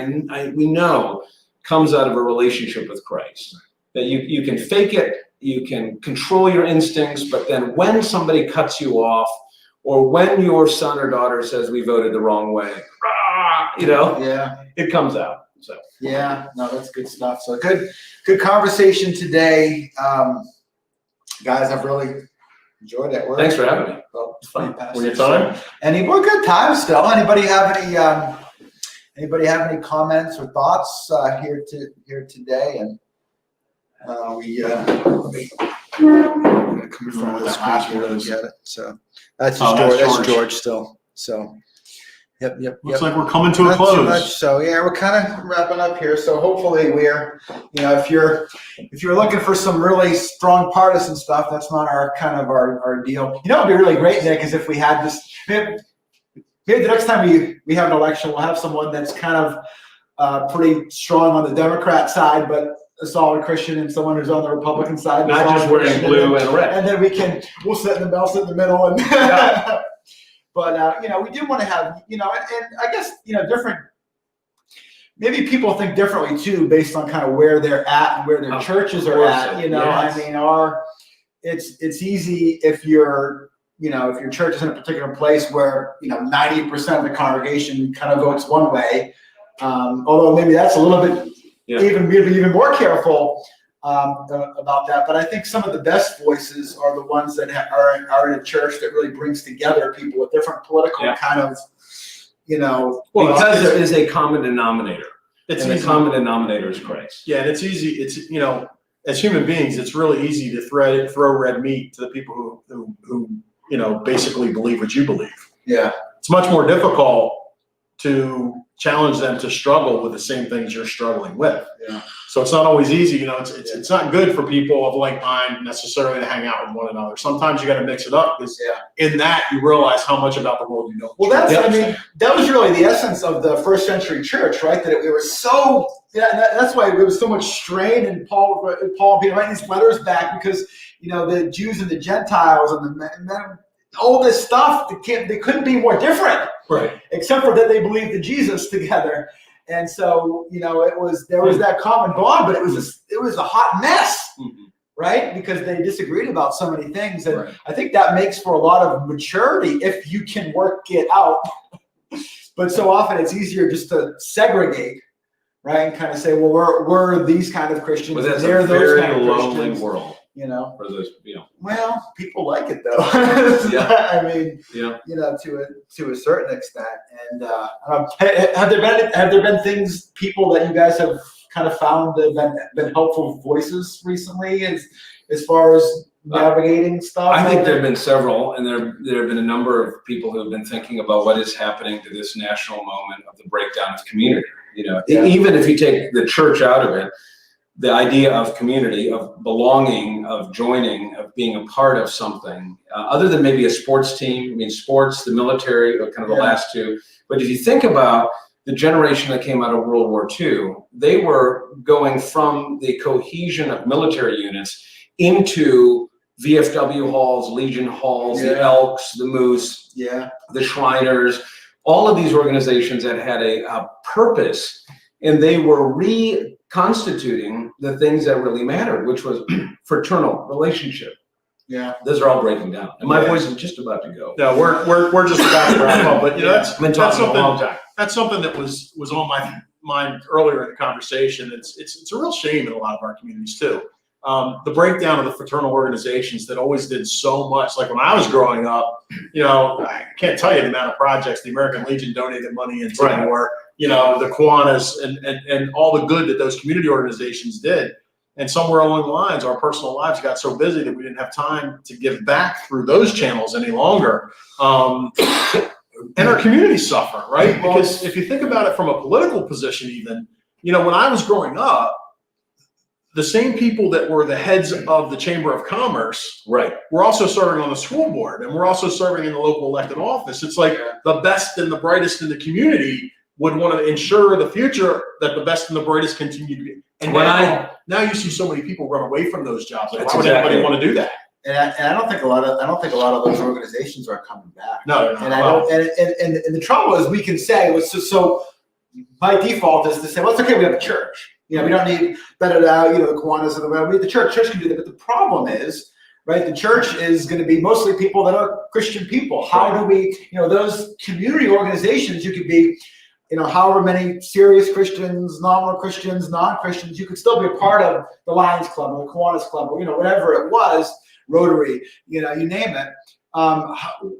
We know comes out of a relationship with Christ. That you can fake it, you can control your instincts, but then when somebody cuts you off, or when your son or daughter says we voted the wrong way, Yeah. it comes out. So Yeah, no, that's good stuff. So good conversation today. Guys, I've really enjoyed it. thanks for having me. Well, It's fun. fantastic. Were you time? We're good time still. Anybody have any comments or thoughts here today? And come in front of the screen here to get it. So that's just George. That's George still. So yep. Looks like we're coming to a Not too close. much. So yeah, we're kind of wrapping up here. So hopefully if you're looking for some really strong partisan stuff, that's not our deal. It'd be really great, Nick, is if we had this. Maybe the next time we have an election, we'll have someone that's kind of pretty strong on the Democrat side, but a solid Christian, and someone who's on the Republican side. Not just wearing blue and red. And then we'll sit in the middle, and Yeah. but we do want to have and I guess different. Maybe people think differently too, based on kind of where they're at and where their churches are at. Yes. I mean, it's easy if your church is in a particular place where 90% of the congregation kind of votes one way. Although maybe that's a little bit even more careful about that. But I think some of the best voices are the ones that are in a church that really brings together people with different political kind of, because there is a common denominator. It's and easy. the common denominator is Christ. Yeah, and it's easy. It's as human beings, it's really easy to throw red meat to the people who basically believe what you believe. Yeah. It's much more difficult to challenge them to struggle with the same things you're struggling with. Yeah. So it's not always easy. It's not good for people of like mind necessarily to hang out with one another. Sometimes you got to mix it up because in that you realize how much about the world you know. Well, that was really the essence of the first century church, right? That it was so. That's why there was so much strain in Paul being writing these letters back, because the Jews and the Gentiles and all this stuff, they couldn't be more different, right? Except for that they believed in Jesus together, and so there was that common bond, but it was a hot mess, right? Because they disagreed about so many things, and I think that makes for a lot of maturity if you can work it out. But so often it's easier just to segregate, right, and kind of say, well, we're these kind of Christians, But that's and they're a those very kind of lonely Christians. world. For those, Well, people like it though. Yeah. I mean, to a certain extent. And have there been things, people that you guys have kind of found that have been helpful voices recently as far as navigating stuff? I think there have been several, and there have been a number of people who have been thinking about what is happening to this national moment of the breakdown of community. Even if you take the church out of it, the idea of community, of belonging, of joining, of being a part of something, other than maybe a sports team. I mean, sports, the military are kind of the last two. But if you think about the generation that came out of World War II, they were going from the cohesion of military units into VFW halls, Legion halls, the Elks, the Moose, the Shriners, all of these organizations that had a purpose, and they were reconstituting the things that really mattered, which was fraternal relationship. Yeah, those are all breaking down, and my voice is just about to go. No, we're just about to wrap up, but I've been talking a long time. That's something that was on my mind earlier in the conversation. It's a real shame in a lot of our communities too. the breakdown of the fraternal organizations that always did so much. Like when I was growing up, I can't tell you the amount of projects the American Legion donated money into, Right. or the Kiwanis and all the good that those community organizations did. And somewhere along the lines, our personal lives got so busy that we didn't have time to give back through those channels any longer. And our communities suffer, right? Because if you think about it from a political position, even, when I was growing up, the same people that were the heads of the Chamber of Commerce Right. were also serving on the school board, and we're also serving in the local elected office. It's like the best and the brightest in the community would want to ensure the future that the best and the brightest continue to be. And now you see so many people run away from those jobs. Like, why would anybody want to do that? And I don't think a lot of those organizations are coming back. No. And I don't. And the trouble is, we can say so by default is to say, well, it's okay. We have the church. We don't need the Kiwanis and the church. Church can do that. But the problem is, right? The church is going to be mostly people that are Christian people. How do we, those community organizations? You could be, however many serious Christians, nominal Christians, non-Christians. You could still be a part of the Lions Club or the Kiwanis Club or whatever it was, Rotary. You name it.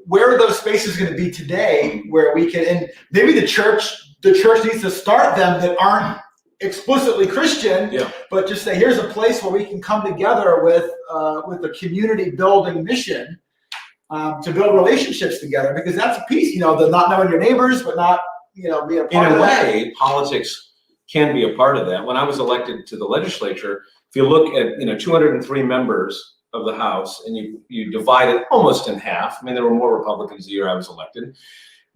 Where are those spaces going to be today where we can? And maybe the church needs to start them that aren't explicitly Christian, but just say, here's a place where we can come together with a community building mission to build relationships together, because that's a piece, the not knowing your neighbors, but not, being a part In of a that. way, politics can be a part of that. When I was elected to the legislature, if you look at 203 members of the House and you divide it almost in half. I mean, there were more Republicans the year I was elected,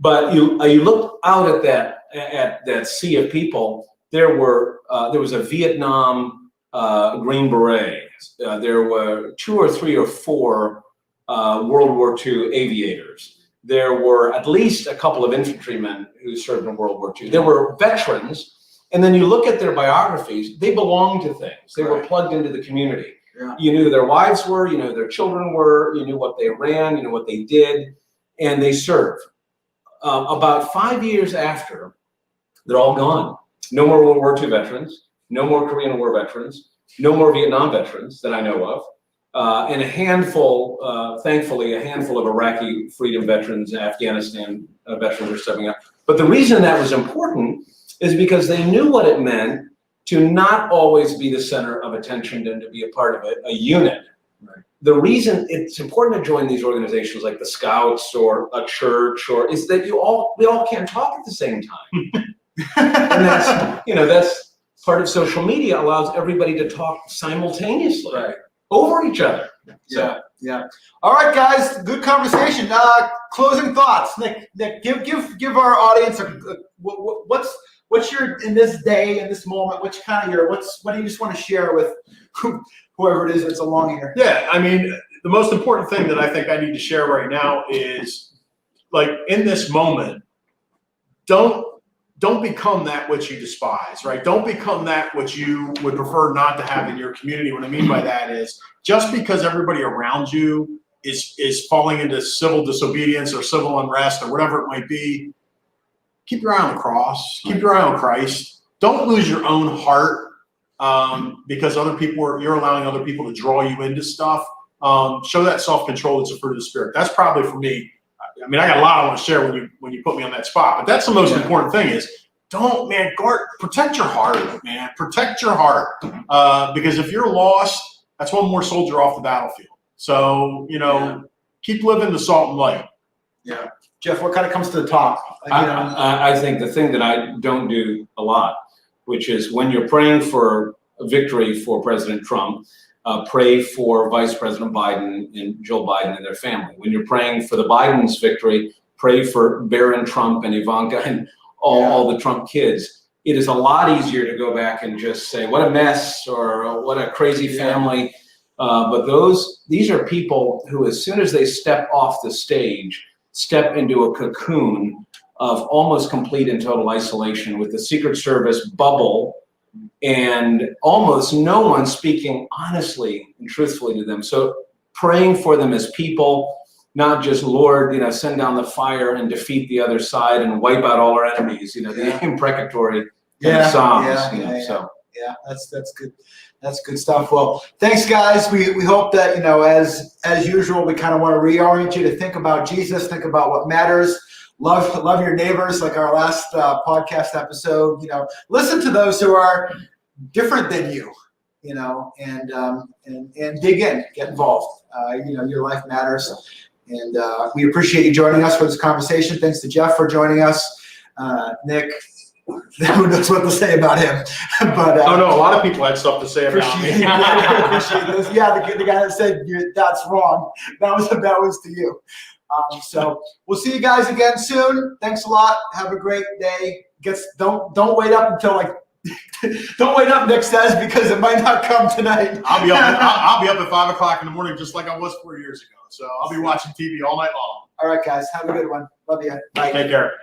but you look out at that sea of people. There was a Vietnam Green Beret. There were 2 or 3 or 4 World War II aviators. There were at least a couple of infantrymen who served in World War II. There were veterans, and then you look at their biographies. They belonged to things. They were plugged into the community. Yeah. You knew who their wives were. You knew who their children were. You knew what they ran. You knew what they did, and they served. About 5 years after, they're all gone. No more World War II veterans, no more Korean War veterans, no more Vietnam veterans that I know of, and a handful, thankfully, a handful of Iraqi freedom veterans, Afghanistan veterans are stepping up. But the reason that was important is because they knew what it meant to not always be the center of attention and to be a part of a unit. Right. The reason it's important to join these organizations like the Scouts or a church is that we all can't talk at the same time. And that's part of social media, allows everybody to talk simultaneously over each other. So. Yeah. All right, guys, good conversation. Closing thoughts, Nick. Give our audience what's your, in this day, in this moment, what do you just want to share with whoever it is that's along here? Yeah, I mean, the most important thing that I think I need to share right now is, like, in this moment, don't become that which you despise, right? Don't become that which you would prefer not to have in your community. What I mean by that is, just because everybody around you is falling into civil disobedience or civil unrest or whatever it might be, keep your eye on the cross, keep your eye on Christ. Don't lose your own heart because you're allowing other people to draw you into stuff. Show that self-control that's a fruit of the Spirit. That's probably, for me, I mean, I got a lot I want to share when you put me on that spot, but that's the most important thing is, protect your heart, man. Protect your heart. Because if you're lost, that's one more soldier off the battlefield. So, keep living the salt and light. Yeah. Jeff, what kind of comes to the top? I think the thing that I don't do a lot, which is when you're praying for a victory for President Trump, pray for Vice President Biden and Joe Biden and their family. When you're praying for the Biden's victory, pray for Barron Trump and Ivanka and all the Trump kids. It is a lot easier to go back and just say, what a mess, or what a crazy family. But these are people who, as soon as they step off the stage, step into a cocoon of almost complete and total isolation with the Secret Service bubble and almost no one speaking honestly and truthfully to them. So praying for them as people, not just, Lord, send down the fire and defeat the other side and wipe out all our enemies, the imprecatory Psalms. Yeah, that's good. That's good stuff. Well, thanks, guys. We hope that, you know, as usual, we kind of want to reorient you to think about Jesus, think about what matters. Love your neighbors, like our last podcast episode. You know, listen to those who are different than you. You know, and dig in, get involved. You know, your life matters, and we appreciate you joining us for this conversation. Thanks to Jeff for joining us. Nick, who knows what to say about him? But No, a lot of people had stuff to say about me. appreciate this. Yeah, the guy that said that's wrong. That was to you. So we'll see you guys again soon. Thanks a lot. Have a great day. Don't wait up until don't wait up, Nick says, because it might not come tonight. I'll be up at 5 o'clock in the morning, just like I was 4 years ago. So I'll be watching TV all night long. All right, guys. Have a good one. Love you. Bye. Take care.